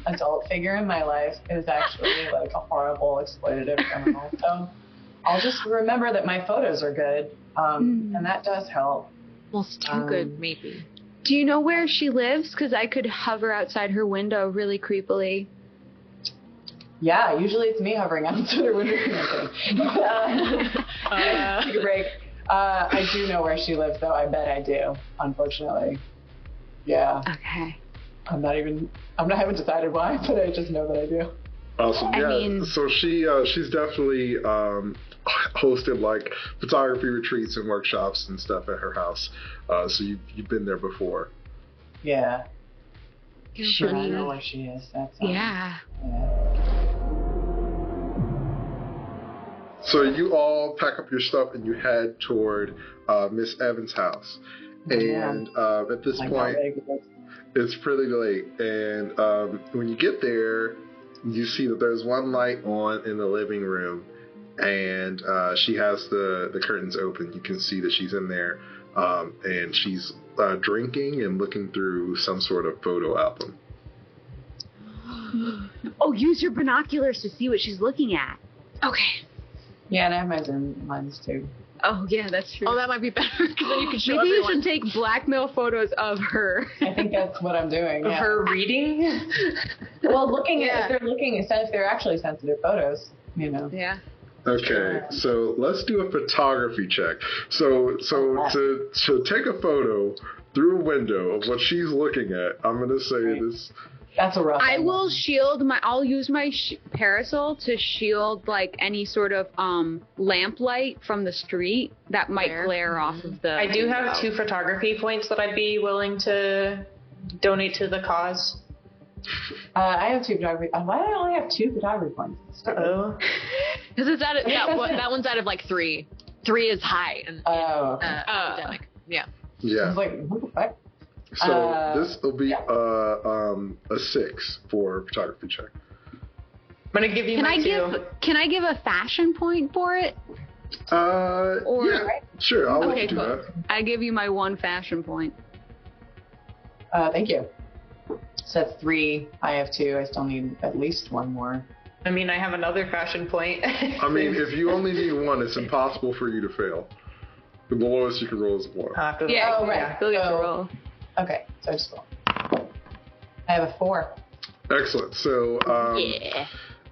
adult figure in my life is actually like a horrible, exploitative criminal. So I'll just remember that my photos are good, and that does help. Well, it's too good, maybe. Do you know where she lives? Because I could hover outside her window really creepily. Yeah, usually it's me hovering outside her window. Take a break. I do know where she lives, though. I bet I do, unfortunately. Yeah. Okay. I haven't decided why, but I just know that I do. Awesome. Yeah. So she's definitely hosted like photography retreats and workshops and stuff at her house. So you've been there before. Yeah. Sure. I know where she is. That's yeah. So you all pack up your stuff and you head toward Miss Evans' house. And at this point, it's pretty late. And when you get there, you see that there's one light on in the living room, and she has the curtains open. You can see that she's in there, and she's drinking and looking through some sort of photo album. Oh, use your binoculars to see what she's looking at. Okay. Yeah, and I have my Zoom lens too. Oh, yeah, that's true. Oh, that might be better, because then you can show Maybe everyone. you should take blackmail photos of her. I think that's what I'm doing. Of her reading? Well, looking at if they're actually sensitive photos, you know. Yeah. Okay, so let's do a photography check. So to take a photo through a window of what she's looking at, I'm gonna say this. That's a rough one. I will I'll use my parasol to shield like any sort of lamplight from the street that might glare off of the I do have 2 photography points that I'd be willing to donate to the cause. I have 2 photography. Why do I only have 2 photography points? Uh-oh. Because it's out of that one's out of like 3. 3 is high and academic. Yeah. I was like, what the fuck? So this will be a 6 for photography check. I'm gonna give you my 2. Can I give a fashion point for it? Sure. I'll let you do that. I give you my 1 fashion point. Thank you. So that's 3. I have 2. I still need at least 1 more. I mean, I have another fashion point. I mean, if you only need 1, it's impossible for you to fail. The lowest you can roll is 1. After the Yeah, Oh, right. Still gets So- a roll. Okay, so I just roll. I have a 4. Excellent. So, Yeah.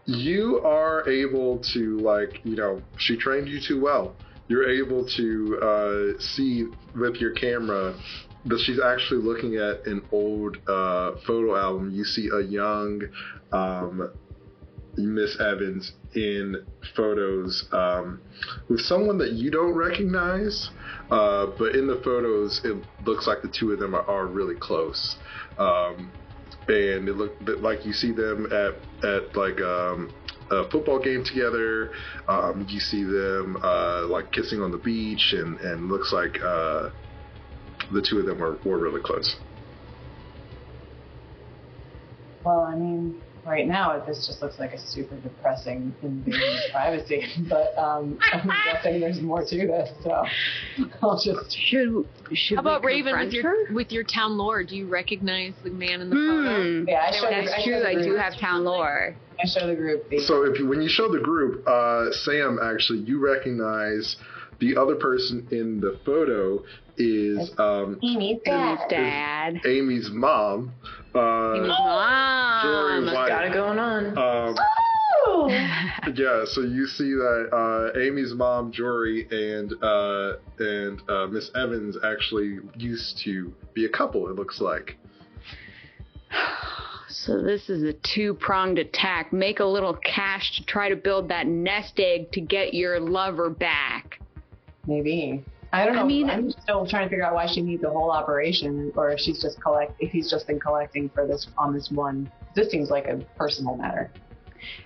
you are able to, like, you know, she trained you too well. You're able to see with your camera that she's actually looking at an old photo album. You see a young Miss Evans in photos with someone that you don't recognize, but in the photos it looks like the two of them are really close. And it looked like you see them at like a football game together. You see them like kissing on the beach, and looks like the two of them were really close. Well, I mean, right now this just looks like a super depressing invasion of privacy, but I'm guessing there's more to this, so I'll just... Should How about we Raven confront with your town lore? Do you recognize the man in the her? photo? Yeah, I show That's true. the I do group. have town lore. I show the group the... So when you show the group, Sam, actually, you recognize the other person in the photo is Amy's Dad. Amy's mom. Amy's mom. Jory White. Got it going on. Oh! Yeah, so you see that Amy's mom, Jory, and Miss Evans actually used to be a couple, it looks like. So this is a two-pronged attack. Make a little cash to try to build that nest egg to get your lover back. Maybe. I don't know. I mean- I'm still trying to figure out why she needs the whole operation, or if he's just been collecting for this on this one. This seems like a personal matter.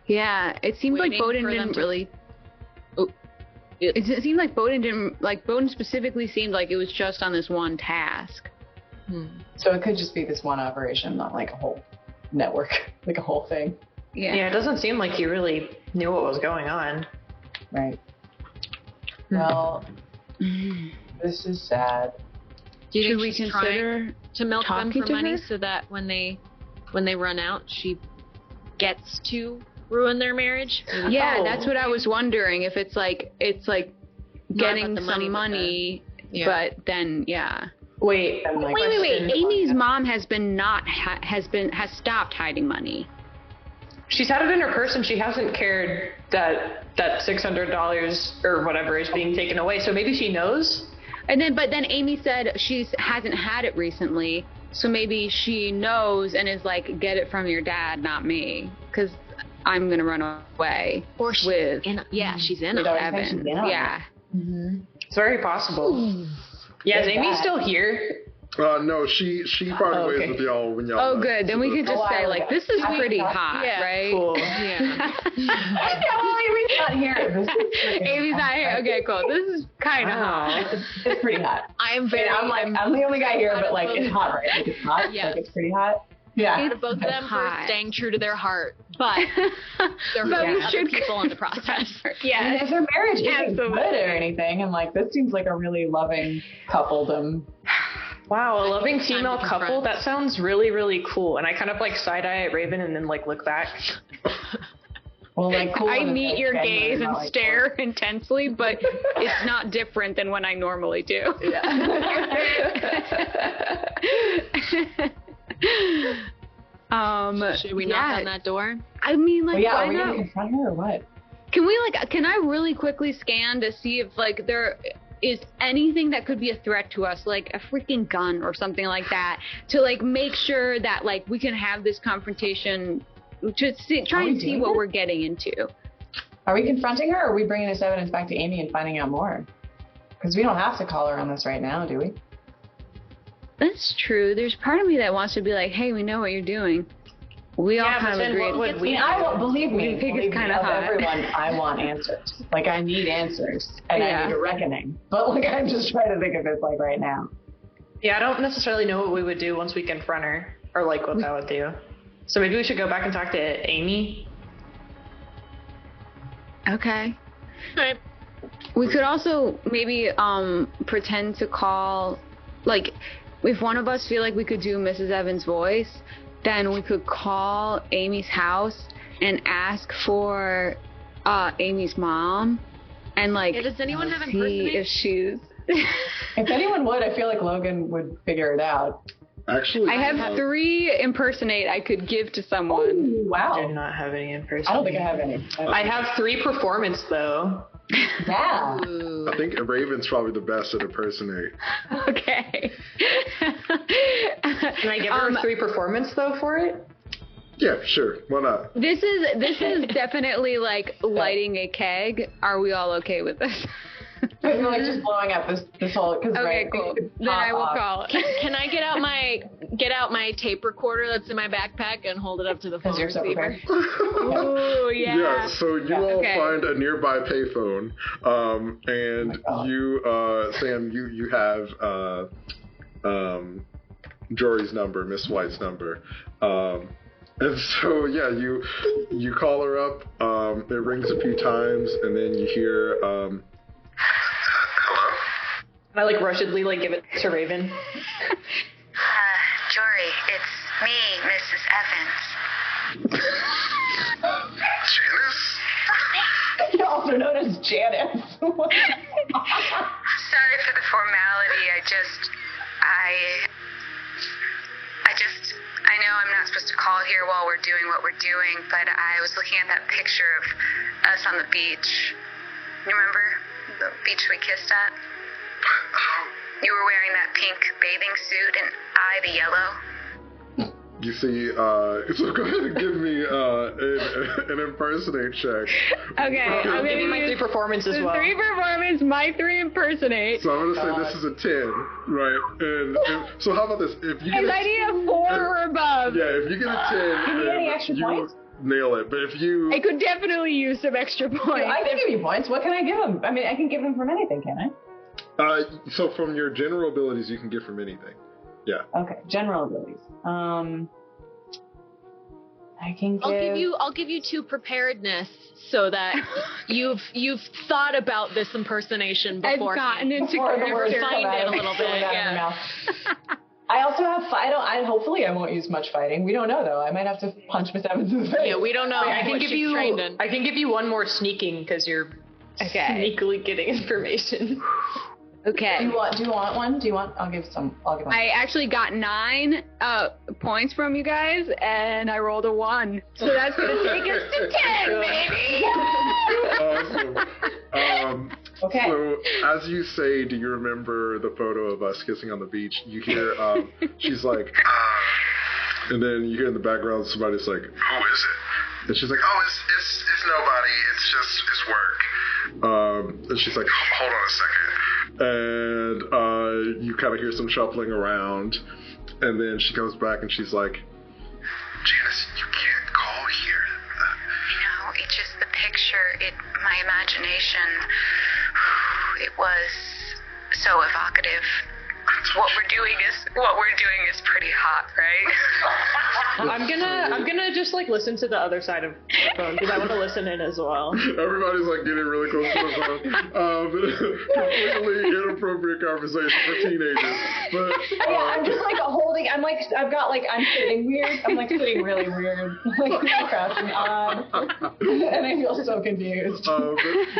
Yeah, it seemed like Waiting Bowden for them didn't to- really. Oh. It seemed like Bowden didn't like. Bowden specifically seemed like it was just on this one task. So it could just be this one operation, not like a whole network, like a whole thing. Yeah, it doesn't seem like he really knew what was going on. Right. Well, this is sad. Do you Should think we she's trying consider to milk them talking for to money her? so that when they run out, she gets to ruin their marriage? Yeah, Oh. that's what I was wondering. If it's like Not getting about the money, some but money, yeah. but then yeah. Wait, And, like, Wait. question- Amy's mom has stopped hiding money. she's had it in her purse and she hasn't cared that $600 or whatever is being taken away. So maybe she knows. But then Amy said she hasn't had it recently, so maybe she knows and is like, get it from your dad, not me, because I'm gonna run away. Or she's with she's in Without- it. I think she's Evan. in on it. Yeah. It's very possible. Yeah, is There's Amy that. still here? No, she parted Oh, ways okay. with y'all when y'all. Oh, left. good. Then we could just say like, this is I pretty forgot. hot, Yeah, right? Cool. Yeah. Well, Amy's not here. This is freaking Amy's not here. hot. Okay, cool. This is kind of hot. It's pretty hot. I am And very. I'm the only guy here, but like it's hot, right? Like it's hot. Yeah. Like it's pretty hot. Yeah. proud of both of them for hot. staying true to their heart, but they're But hurting we other should people in the process. And Yeah. if their marriage isn't Absolutely. good or anything, and like this seems like a really loving coupledom. Wow, a loving it's time female to couple? confront. That sounds really, really cool. And I kind of like side-eye at Raven and then like look back. Well, like cool. I in the meet sense your genuine, gaze not, and like, stare intensely, but it's not different than when I normally do. Should we knock on that door? I mean, like, Well, yeah, why are we not? gonna confront her or what? Can I really quickly scan to see if like there is anything that could be a threat to us, like a freaking gun or something like that, to like make sure that like we can have this confrontation to try Are and we see doing what that? we're getting into. Are we confronting her, or are we bringing this evidence back to Amy and finding out more? Because we don't have to call her on this right now, do we? That's true. There's part of me that wants to be like, hey, we know what you're doing. We all Yeah, but kind of then agree. what would I we mean, I won't believe me. We think it's believe me, kinda of hot. everyone, I want answers. Like I need answers, and I Yeah. need a reckoning. But like I'm just trying to think of it like right now. Yeah, I don't necessarily know what we would do once we confront her, or like what that would do. So maybe we should go back and talk to Amy. Okay. Right. We could also maybe pretend to call, like, if one of us feel like we could do Mrs. Evans' voice, then we could call Amy's house and ask for Amy's mom, and like Yeah, does anyone have see impersonate? if she's If anyone would, I feel like Logan would figure it out. Actually, I have 3 impersonate I could give to someone. Ooh, wow. I do not have any impersonation. I don't think I have any. I have 3 performance, though. Yeah. Ooh. I think Raven's probably the best at impersonate. Okay. Can I give her 3 performance, though, for it? Yeah, sure. Why not? This is definitely like lighting a keg. Are we all okay with this? But you're like just blowing up this whole. Cause, Okay, right, cool. Then I will call. Can I get out my tape recorder that's in my backpack and hold it up to the phone Because you're so receiver? prepared. Ooh, yeah. Yeah, so you all Okay. find a nearby payphone, and you, Sam, you have Jory's number, Miss White's number, and so yeah, you call her up. It rings a few times, and then you hear, hello. Can I, rushedly, give it to Raven? Jory, it's me, Mrs. Evans. Janice? Also known as Janice. Sorry for the formality. I know I'm not supposed to call here while we're doing what we're doing, but I was looking at that picture of us on the beach. You remember the beach we kissed at? You were wearing that pink bathing suit and I the yellow. You see, so go ahead and give me an impersonate check. Okay, I'm Give me gonna my 3 use performance as the well. 3 performance, my 3 impersonate. So I'm gonna say this is a 10, right? And so how about this? If you get And I need a 4 or above. yeah, if you get a 10, Do you need any then extra you points? nail it. But if you I could definitely use some extra points. I can give you points. What can I give him? I mean, I can give him from anything, can I? so from your general abilities, you can get from anything. Yeah. Okay, general abilities. I can give. I'll give you 2 preparedness so that you've thought about this impersonation I've before. gotten into Before the words refined come out it of- a little bit, coming out of yeah. your mouth. I also have. Hopefully, I won't use much fighting. We don't know though. I might have to punch Miss Evans in the face. Yeah, we don't know I can what give she's you. trained in. I can give you 1 more sneaking because you're sneakily getting information. Okay. Do you want one? I'll give some. I'll give one. I actually got 9 points from you guys, and I rolled a 1. So that's going to take us to 10, baby! Awesome. Okay. So as you say, do you remember the photo of us kissing on the beach? You hear she's like, and then you hear in the background somebody's like, who is it? And she's like, oh, it's nobody. It's work. And she's like, hold on a second. And you kind of hear some shuffling around, and then she comes back and she's like, Janice, you can't call here. It's just the picture. My imagination. It was so evocative. What we're doing is pretty hot, right? I'm gonna just listen to the other side of the phone because I want to listen in as well. Everybody's getting really close to the phone. Completely inappropriate conversation for teenagers. But Yeah, I'm just holding. I'm sitting weird. I'm sitting really weird, crouching odd, and I feel so confused. but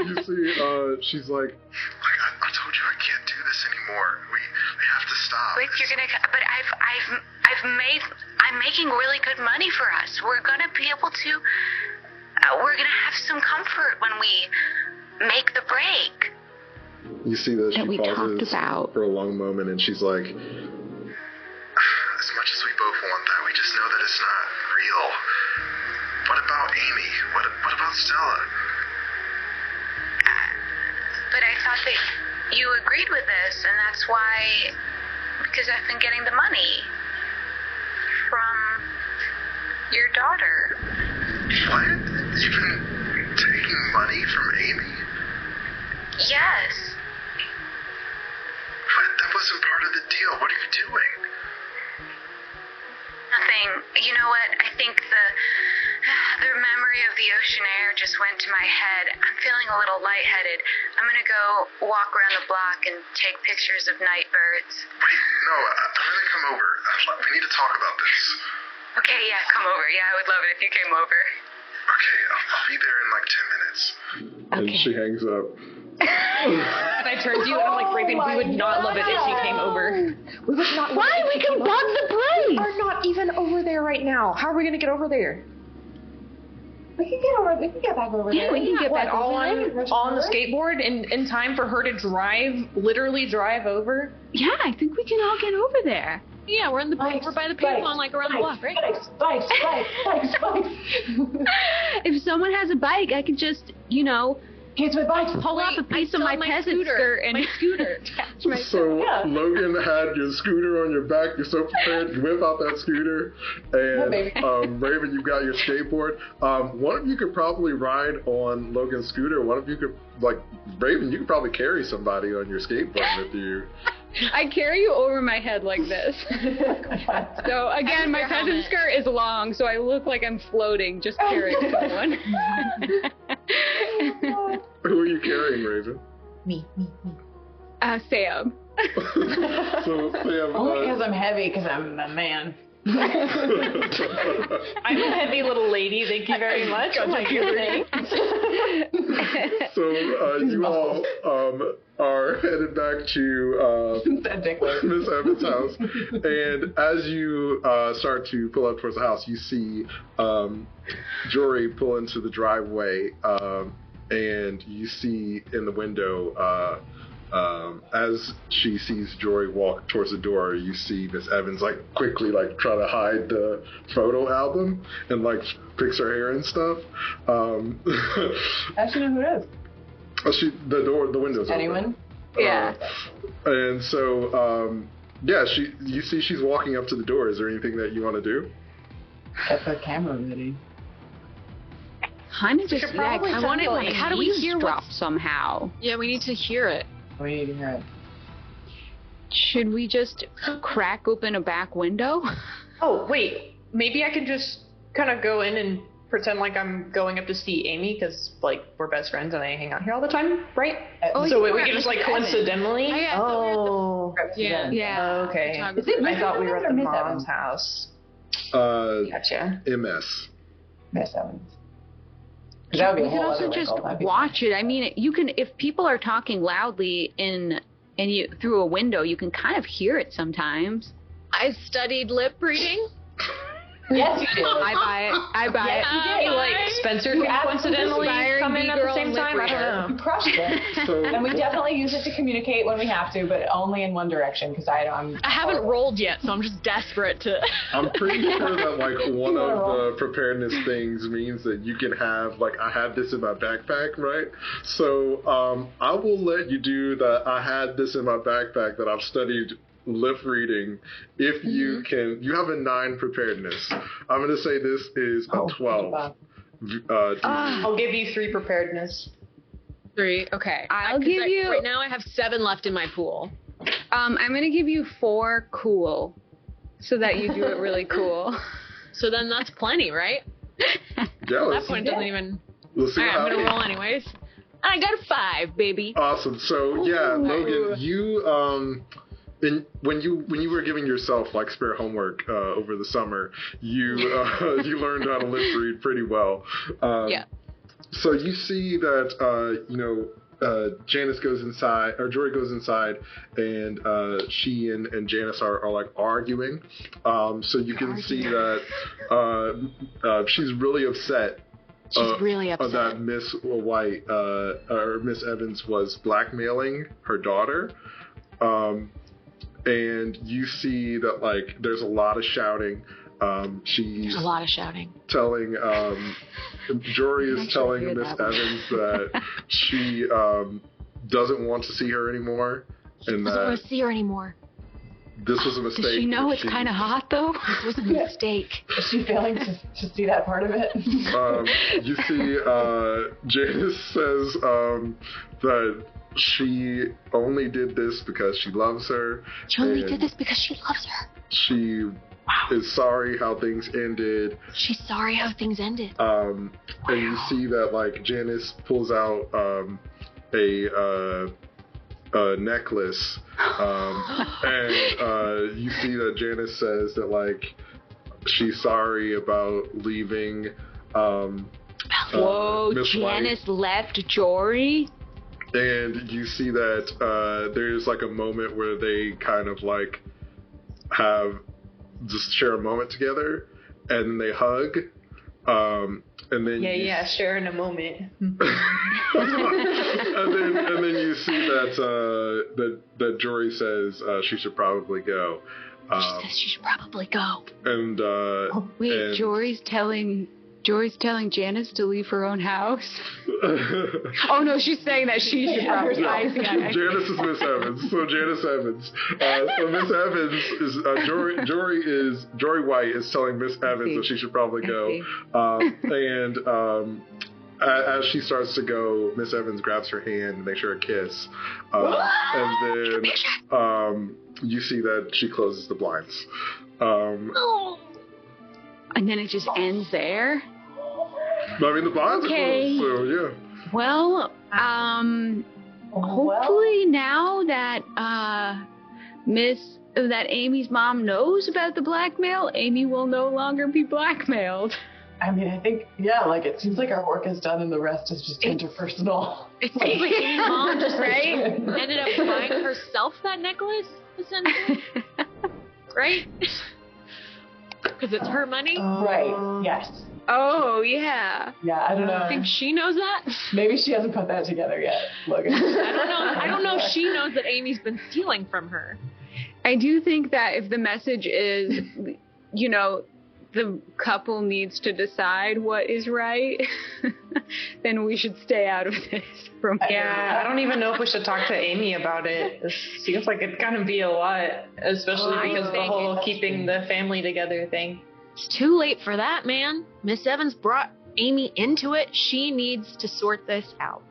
you see, she's like, I told you I can't do this anymore. We have to stop. Wait, but I'm making really good money for us. We're gonna be able to. We're gonna have some comfort when we make the break. You see that she we pauses talked about. for a long moment, and she's like, as much as we both want that, we just know that it's not real. What about Amy? What about Stella? But I thought that you agreed with this, and that's why, because I've been getting the money from your daughter. What? You've been taking money from Amy? Yes. But that wasn't part of the deal. What are you doing? Nothing. You know what? I think the memory of the ocean air just went to my head. I'm feeling a little lightheaded. I'm gonna go walk around the block and take pictures of night birds. Wait, no, I'm gonna come over. We need to talk about this. Okay, yeah, come over. Yeah, I would love it if you came over. Okay, I'll be there in 10 minutes. And she hangs up. And I turned to you and I'm like, Raven, we would not love it if she came over. We would not. Why? We can bug the place. We are not even over there right now. How are we gonna get over there? We can get over. We can get back over there. Yeah, we can get back all on the skateboard. skateboard in time for her to literally drive over. Yeah, I think we can all get over there. Yeah, we're by the payphone, like around the block, right? Bikes. If someone has a bike, I could just, kids with bikes. pull up a piece of my peasant skirt and attach my So Logan had your scooter on your back. You're so prepared. You whip out that scooter, and Raven, you got your skateboard. One of you could probably ride on Logan's scooter. One of you could, Raven, you could probably carry somebody on your skateboard with you. I carry you over my head like this. So again, my peasant skirt is long, so I look like I'm floating, just carrying someone. Who are you carrying, Raven? Me. Sam. So Sam. Only because I'm heavy, because I'm a man. I'm a heavy little lady. Thank you very much. Oh my goodness. So you all are headed back to Miss Evans' house, and as you start to pull up towards the house, you see Jory pull into the driveway, and you see in the window. As she sees Jory walk towards the door, you see Miss Evans quickly try to hide the photo album and fix her hair and stuff. I should know who it is. The window's Anyone? open. Yeah. And so you see she's walking up to the door. Is there anything that you want to do? Get the camera ready. Kind of just I want it. How do we hear drop somehow? Yeah, we need to hear it. We need to hear it. Should we just crack open a back window? Oh, wait. Maybe I could just kind of go in and pretend like I'm going up to see Amy because, we're best friends and I hang out here all the time, right? So we can just, coincidentally? Yeah. Okay. I thought we were at the mom's house. Gotcha. MS. Miss Evans. That would be we could also just watch it. I mean, you can, if people are talking loudly through a window, you can kind of hear it sometimes. I studied lip reading. Yes, you did. I buy it. Spencer can coincidentally come in at the same time. I don't know. You crushed it. And we definitely use it to communicate when we have to, but only in one direction because I haven't rolled yet, so I'm just desperate to. I'm pretty sure that one of the preparedness things means that you can have I had this in my backpack, right? So I will let you do that. I had this in my backpack that I've studied lip reading. If you can, you have a 9 preparedness. I'm going to say this is a 12. I'll give you 3 preparedness. 3, okay. I'll give you. Right now I have 7 left in my pool. I'm going to give you 4 cool, so that you do it really cool. So then that's plenty, right? Yeah. At that point, it doesn't even. We'll see. All right, I'm going to roll anyways. I got a 5, baby. Awesome. So Logan, you when you were giving yourself spare homework over the summer, you learned how to lip read pretty well. So you see that Janice goes inside, or Jory goes inside, and she and Janice are arguing. So you can see that she's really upset. She's really upset that Miss White or Miss Evans was blackmailing her daughter. And you see that there's a lot of shouting. There's a lot of shouting. Telling Jory is telling Miss Evans that she doesn't want to see her anymore, and doesn't want to see her anymore. This was a mistake. Does she know it's kind of hot though? This was a mistake. Is she failing to see that part of it? You see, Janice says that she only did this because she loves her. She only did this because she loves her. She is sorry how things ended. She's sorry how things ended. And you see that Janice pulls out a necklace, and you see that Janice says that she's sorry about leaving. Whoa, Miss Janice White. left Jory? And you see that there's like a moment where they kind of like have just share a moment together, and they hug. And then sharing a moment. and then you see that Jory says she should probably go. She says she should probably go. And wait, Jory's telling Janice to leave her own house. Oh no, she's saying that she should probably go. Janice is Miss Evans. So Janice Evans. So Miss Evans is Jory White is telling Miss Evans that she should probably go. As she starts to go, Miss Evans grabs her hand and makes her a kiss. And then you see that she closes the blinds. And then it just ends there. I mean, the blinds are closed, so yeah. Well, hopefully now that that Amy's mom knows about the blackmail, Amy will no longer be blackmailed. I mean, I think, it seems like our work is done and the rest is just interpersonal. It seems like Amy's mom just ended up buying herself that necklace, essentially. Right? Because it's her money? Right, yes. Oh, yeah. Yeah, I don't know. I think she knows that. Maybe she hasn't put that together yet, Logan. I don't know if she knows that Amy's been stealing from her. I do think that if the message is, the couple needs to decide what is right, then we should stay out of this. I don't even know if we should talk to Amy about it. It seems like it's gonna be a lot, especially because the whole keeping the family together thing. It's too late for that, man. Miss Evans brought Amy into it. She needs to sort this out.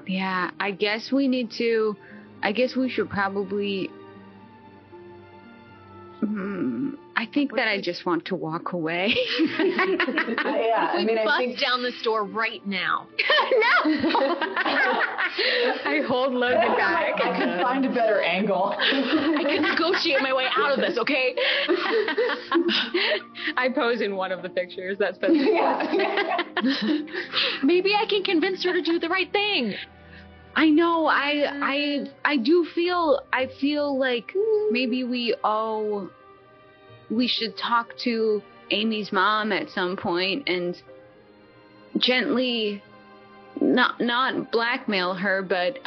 Yeah, I guess we should probably... I think that I just want to walk away. I think down this door right now. No! I hold Logan back. I can find a better angle. I can negotiate my way out of this, okay? I pose in one of the pictures. That's best. Maybe I can convince her to do the right thing. I know. I do feel. I feel like maybe we should talk to Amy's mom at some point and gently, not blackmail her, but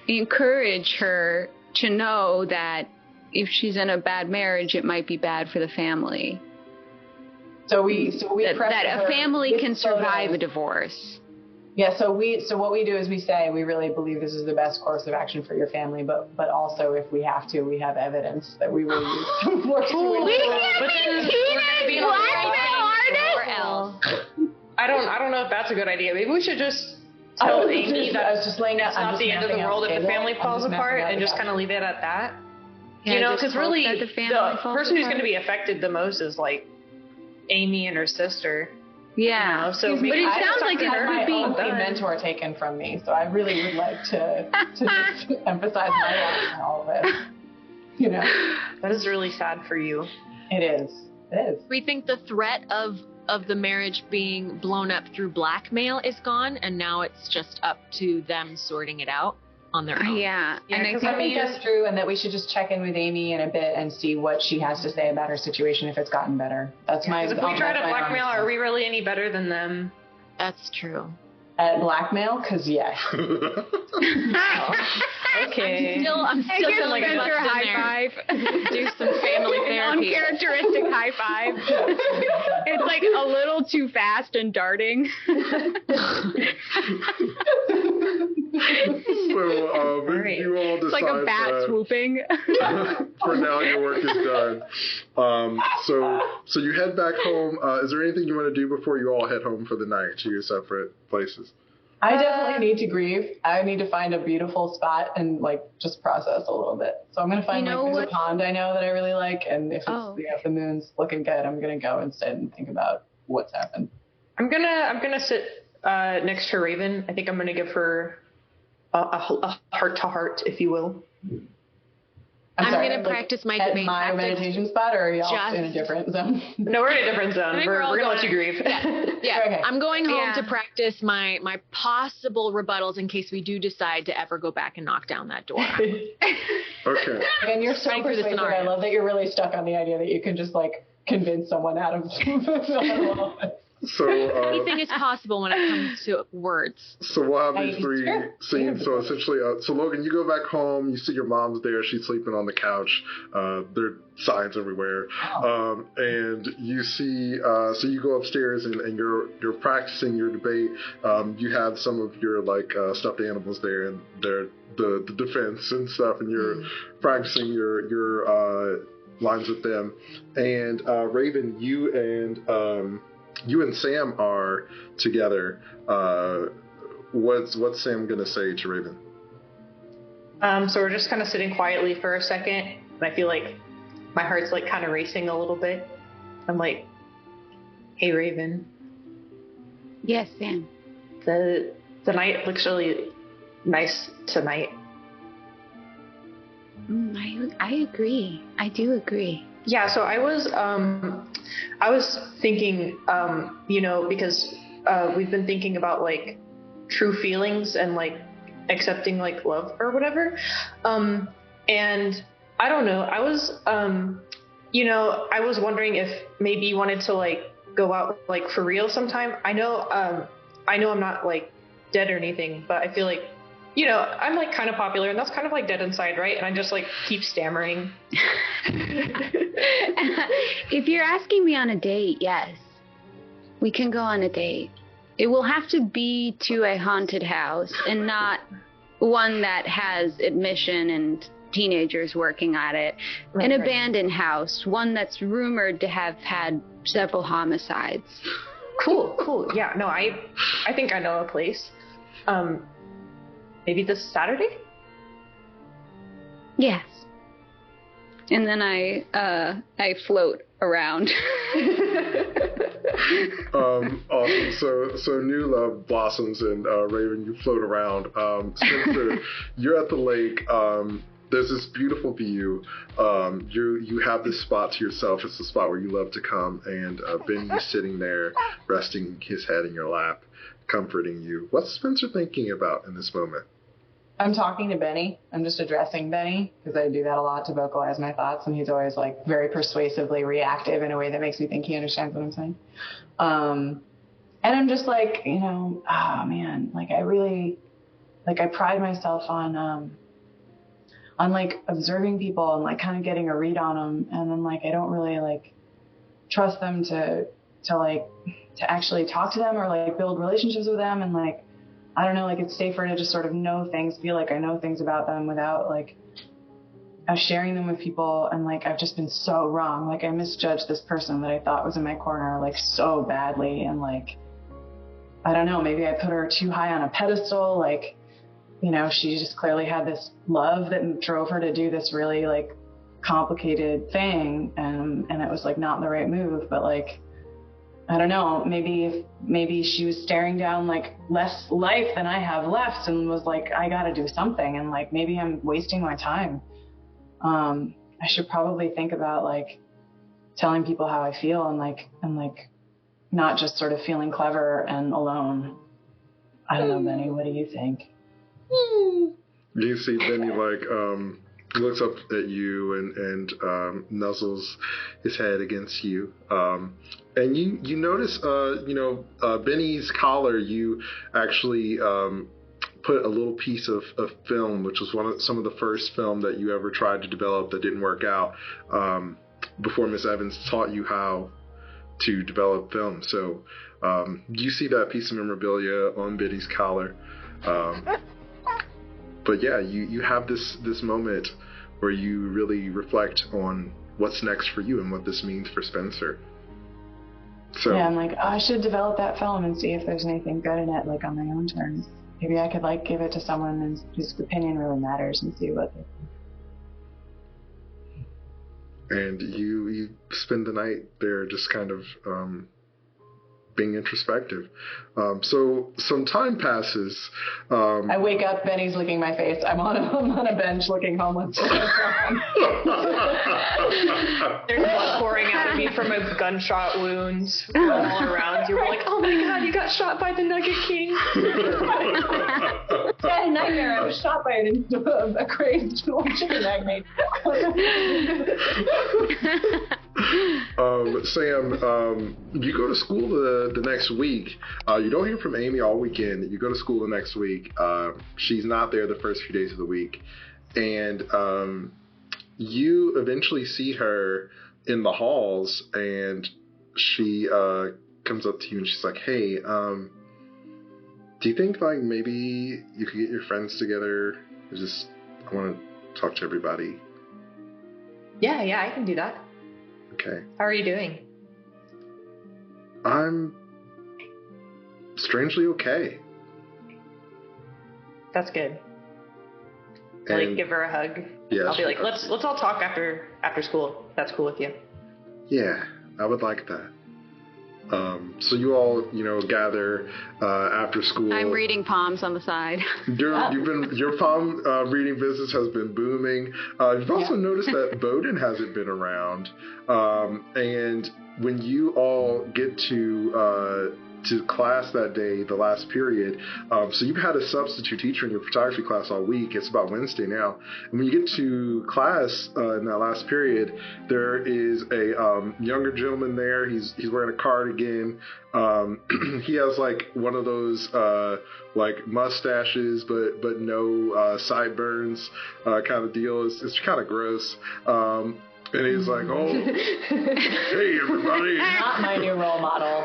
encourage her to know that if she's in a bad marriage, it might be bad for the family. So we that a family can survive a divorce. Yeah, so what we do is we say we really believe this is the best course of action for your family, but also if we have to, we have evidence that we will use to force you into it. I don't know if that's a good idea. Maybe we should just tell Amy that it's not the end of the world if the family falls apart and just kind of leave it at that. Yeah, because really the person who's going to be affected the most is like Amy and her sister. Yeah, so but it sounds like it's being mentor taken from me, so I really would like to just emphasize my life in all of it. That is really sad for you. It is. We think the threat of the marriage being blown up through blackmail is gone, and now it's just up to them sorting it out on their own. Yeah, and I think that's true, and that we should just check in with Amy in a bit and see what she has to say about her situation if it's gotten better. That's my. If we try to blackmail, are we really any better than them? That's true. At blackmail, because yes. Okay. I'm still give like a high five. Do some family therapy. Uncharacteristic high five. It's like a little too fast and darting. So you all decide it's like a bat swooping. For now, your work is done. So you head back home. Is there anything you want to do before you all head home for the night to your separate places? I definitely need to grieve. I need to find a beautiful spot and just process a little bit. So I'm gonna find there's a pond I know that I really like, and if it's the moon's looking good, I'm gonna go instead and think about what's happened. I'm gonna sit next to Raven. I think I'm gonna give her a heart to heart, if you will. I'm sorry, going to practice my at debate my tactics. meditation spot, or are y'all Just- in a different zone? No, we're in a different zone. I think We're we're all going to let going- you grieve. Yeah, Okay. I'm going home Yeah. to practice my possible rebuttals in case we do decide to ever go back and knock down that door. Okay. And you're so Trying through the persuasive. I scenario. love that you're really stuck on the idea that you can just like convince someone out of So, Anything is possible when it comes to words. so we'll have these It's three true. scenes. So essentially, so Logan, you go back home. You see your mom's there. She's sleeping on the couch. There are signs everywhere. And you see, so you go upstairs and you're practicing your debate. You have some of your like stuffed animals there, and they're the defense and stuff, and you're practicing your lines with them. And Raven, you and Sam are together. What's Sam gonna say to Raven? So we're just kind of sitting quietly for a second, and I feel like my heart's like kind of racing a little bit. I'm like, "Hey, Raven, Yes, Sam. the night looks really nice tonight." I agree. I do agree. Yeah, so I was thinking, because we've been thinking about like true feelings and like accepting like love or whatever. And I don't know, I was wondering if maybe you wanted to like go out like for real sometime. I know I'm not like dead or anything, but I feel like, I'm like kind of popular, and that's kind of like dead inside, right? And I just like keep stammering. If you're asking me on a date, yes. We can go on a date. It will have to be to a haunted house and not one that has admission and teenagers working at it. An abandoned house, one that's rumored to have had several homicides. Cool. Yeah, no, I think I know a place. Maybe this Saturday? Yes. And then I float around. Awesome. So new love blossoms, and Raven, you float around. Spencer, you're at the lake. There's this beautiful view. You have this spot to yourself. It's the spot where you love to come, and Benny's sitting there, resting his head in your lap, comforting you. What's Spencer thinking about in this moment? I'm talking to Benny. I'm just addressing Benny because I do that a lot to vocalize my thoughts, and he's always like very persuasively reactive in a way that makes me think he understands what I'm saying. And I'm just like, oh man, like I really, like I pride myself on like observing people and like kind of getting a read on them, and then like I don't really like trust them to actually talk to them or like build relationships with them, and like I don't know, like it's safer to just sort of know things, feel like I know things about them without like sharing them with people. And like I've just been so wrong. Like I misjudged this person that I thought was in my corner like so badly, and like I don't know, maybe I put her too high on a pedestal. Like, she just clearly had this love that drove her to do this really like complicated thing, and it was like not the right move. But like I don't know, maybe she was staring down like less life than I have left, and was like, I gotta do something, and like maybe I'm wasting my time. I should probably think about like telling people how I feel, and like not just sort of feeling clever and alone. I don't know, Benny, what do you think? You see Benny like looks up at you and nuzzles his head against you. And you notice, Benny's collar, you actually put a little piece of film, which was some of the first film that you ever tried to develop that didn't work out, before Miss Evans taught you how to develop film. So you see that piece of memorabilia on Benny's collar. But yeah, you have this moment where you really reflect on what's next for you and what this means for Spencer. So yeah, I'm like, I should develop that film and see if there's anything good in it, like on my own terms. Maybe I could like give it to someone whose opinion really matters and see what they think. And you spend the night there just kind of being introspective. So some time passes. I wake up, Benny's licking my face. I'm on a bench looking homeless. There's blood pouring out of me from a gunshot wound all around you. We're like, oh my god, you got shot by the Nugget King. I had a nightmare. I was shot by a crazed chicken magnate. Sam, you go to school the next week. You don't hear from Amy all weekend. You go to school the next week. She's not there the first few days of the week. And you eventually see her in the halls, and she comes up to you and she's like, hey, do you think like maybe you could get your friends together? I want to talk to everybody. Yeah, I can do that. Okay. How are you doing? I'm strangely okay. That's good. Like, give her a hug. Yeah, I'll be like, let's all talk after school. That's cool with you. Yeah, I would like that. So you all, gather after school. I'm reading palms on the side. Your palm reading business has been booming. You've also noticed that Bowden hasn't been around. And when you all get to class that day, the last period, so you've had a substitute teacher in your photography class all week. It's about Wednesday now. And when you get to class in that last period, there is a younger gentleman there. He's wearing a cardigan. He has like one of those like mustaches, but no sideburns kind of deal. It's kind of gross. And he's like, oh, hey, everybody. Not my new role model.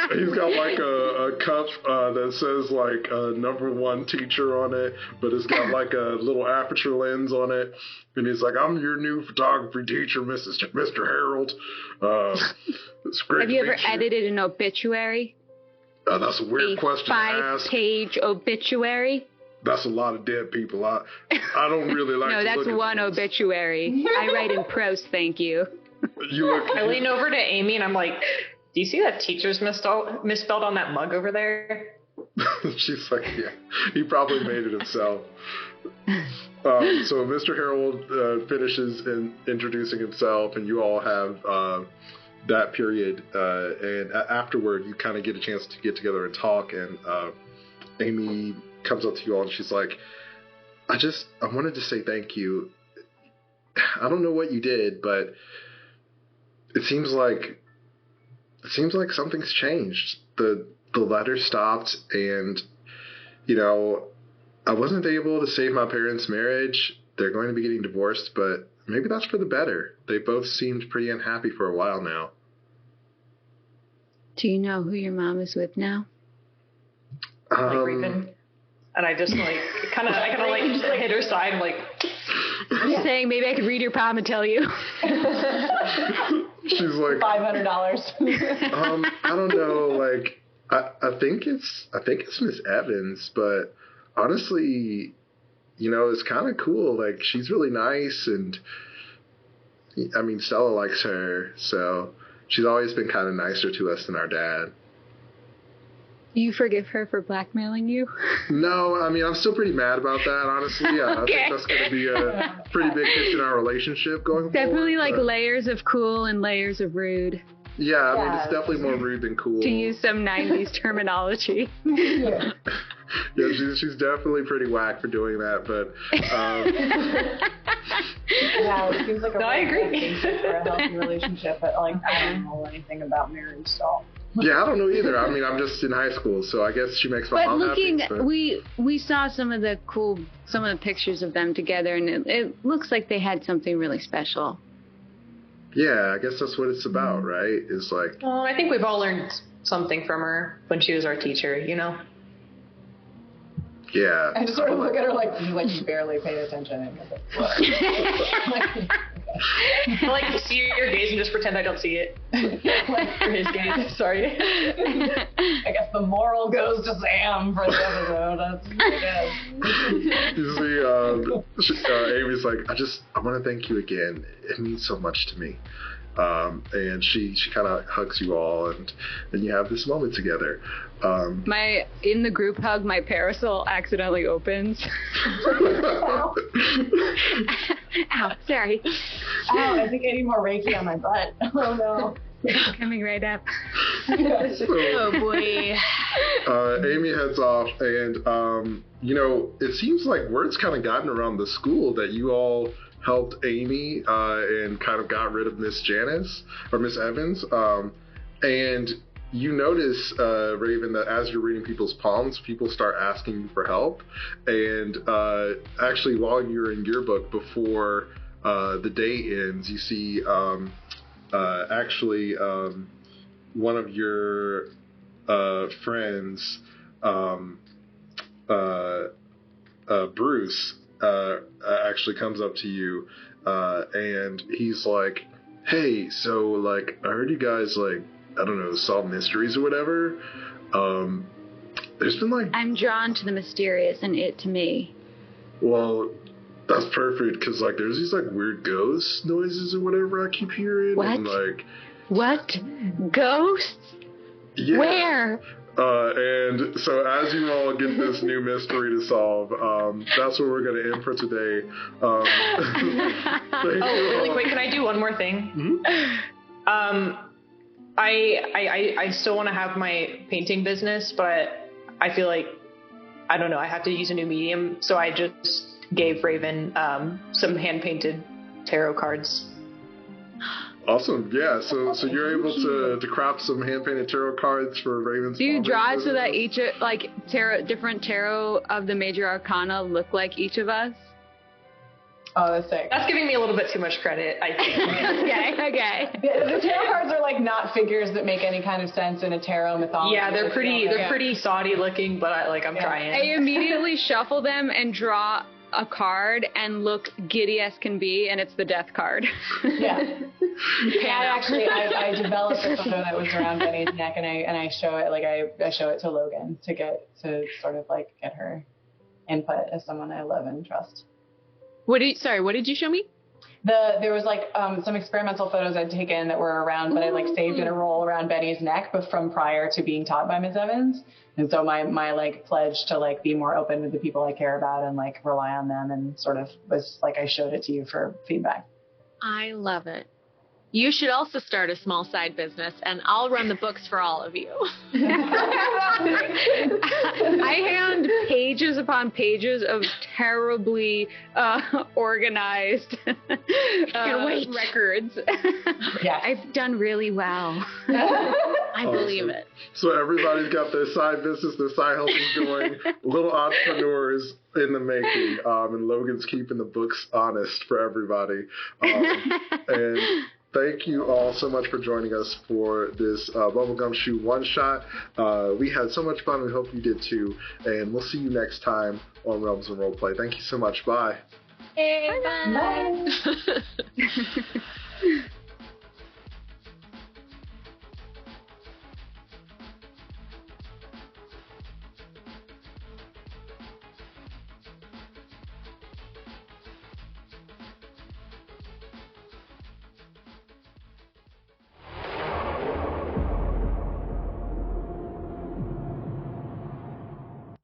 He's got like a cup that says like #1 teacher on it, but it's got like a little aperture lens on it. And he's like, I'm your new photography teacher, Mr. Harold. It's great. Have you ever edited an obituary? That's a weird question to ask. 5-page obituary? That's a lot of dead people. I don't really like. No, that's one obituary. I write in prose, thank you. I lean over to Amy and I'm like, do you see that teacher's misspelled on that mug over there? She's like, yeah, he probably made it himself. So Mr. Harold finishes in introducing himself, and you all have that period, and afterward you kind of get a chance to get together and talk, and Amy comes up to you all and she's like, I wanted to say thank you. I don't know what you did, but it seems like something's changed. The letter stopped, and I wasn't able to save my parents' marriage. They're going to be getting divorced, but maybe that's for the better. They both seemed pretty unhappy for a while now. Do you know who your mom is with now? Raven. And I just like kind of hit her side and like. I'm just saying, maybe I could read your palm and tell you. She's like $500. I don't know. Like, I think it's Miss Evans, but honestly, it's kind of cool. Like, she's really nice, and I mean, Stella likes her, so she's always been kind of nicer to us than our dad. Do you forgive her for blackmailing you? No, I mean, I'm still pretty mad about that, honestly. I think that's going to be a pretty big hit in our relationship going definitely forward. Like layers of cool and layers of rude. Yeah, I mean, it's definitely more rude than cool. To use some 90s terminology. Yeah, she's definitely pretty whack for doing that, but... Yeah, it seems like a I agree. for a healthy relationship, but like, I don't know anything about marriage, so... Yeah, I don't know either. I mean, I'm just in high school, so I guess she makes my mom happy. But we saw some of the pictures of them together, and it looks like they had something really special. Yeah, I guess that's what it's about, right? It's like... Well, I think we've all learned something from her when she was our teacher, Yeah. I just sort of look at her like you barely paid attention. And I like to see your gaze and just pretend I don't see it. For his gaze, sorry. I guess the moral goes to Sam for the episode. That's what it is. You see, Amy's like, I want to thank you again. It means so much to me. And she kind of hugs you all, and you have this moment together. In the group hug, my parasol accidentally opens. Ow, sorry. Ow, I think I need more Reiki on my butt. Oh no. Coming right up. Oh boy. Amy heads off, and it seems like word's kind of gotten around the school that you all helped Amy and kind of got rid of Miss Janice or Miss Evans. And you notice, Raven, that as you're reading people's palms, people start asking you for help. And actually, while you're in Yearbook, before the day ends, you see one of your friends, Bruce, actually comes up to you, and he's like, "Hey, so like, I heard you guys like, I don't know, solve mysteries or whatever. There's been like, I'm drawn to the mysterious and it to me." Well, that's perfect, because like, there's these like weird ghost noises or whatever I keep hearing. What? And, like, what? Ghosts? yeah. Where? And so as you all get this new mystery to solve, that's where we're going to end for today. Really quick, can I do one more thing? Mm-hmm. I still want to have my painting business, but I feel like, I don't know, I have to use a new medium, so I just gave Raven some hand-painted tarot cards. Awesome, yeah. So you're able to craft some hand-painted tarot cards for Raven's. Do you draw it so that business? each different tarot of the major arcana look like each of us? Oh, that's sick. That's giving me a little bit too much credit, I think. Okay. The tarot cards are like not figures that make any kind of sense in a tarot mythology. Yeah, they're pretty soddy looking, but I'm trying. I immediately shuffle them and draw a card and look giddy as can be, and it's the death card. Yeah. I developed a photo that was around Benny's neck, and I show it I show it to Logan to sort of like get her input as someone I love and trust. What did you show me? There was like some experimental photos I'd taken that were around, but I like saved in a roll around Benny's neck, but from prior to being taught by Ms. Evans. And so my like pledge to like be more open with the people I care about and like rely on them, and sort of was like I showed it to you for feedback. I love it. You should also start a small side business, and I'll run the books for all of you. I hand pages upon pages of terribly organized records. Yeah. I've done really well. I believe it. So everybody's got their side business, their side hustles going. Little entrepreneurs in the making. And Logan's keeping the books honest for everybody. And thank you all so much for joining us for this Bubblegum Shoe One-Shot. We had so much fun. We hope you did too. And we'll see you next time on Realms and Roleplay. Thank you so much. Bye. Hey, bye. Bye.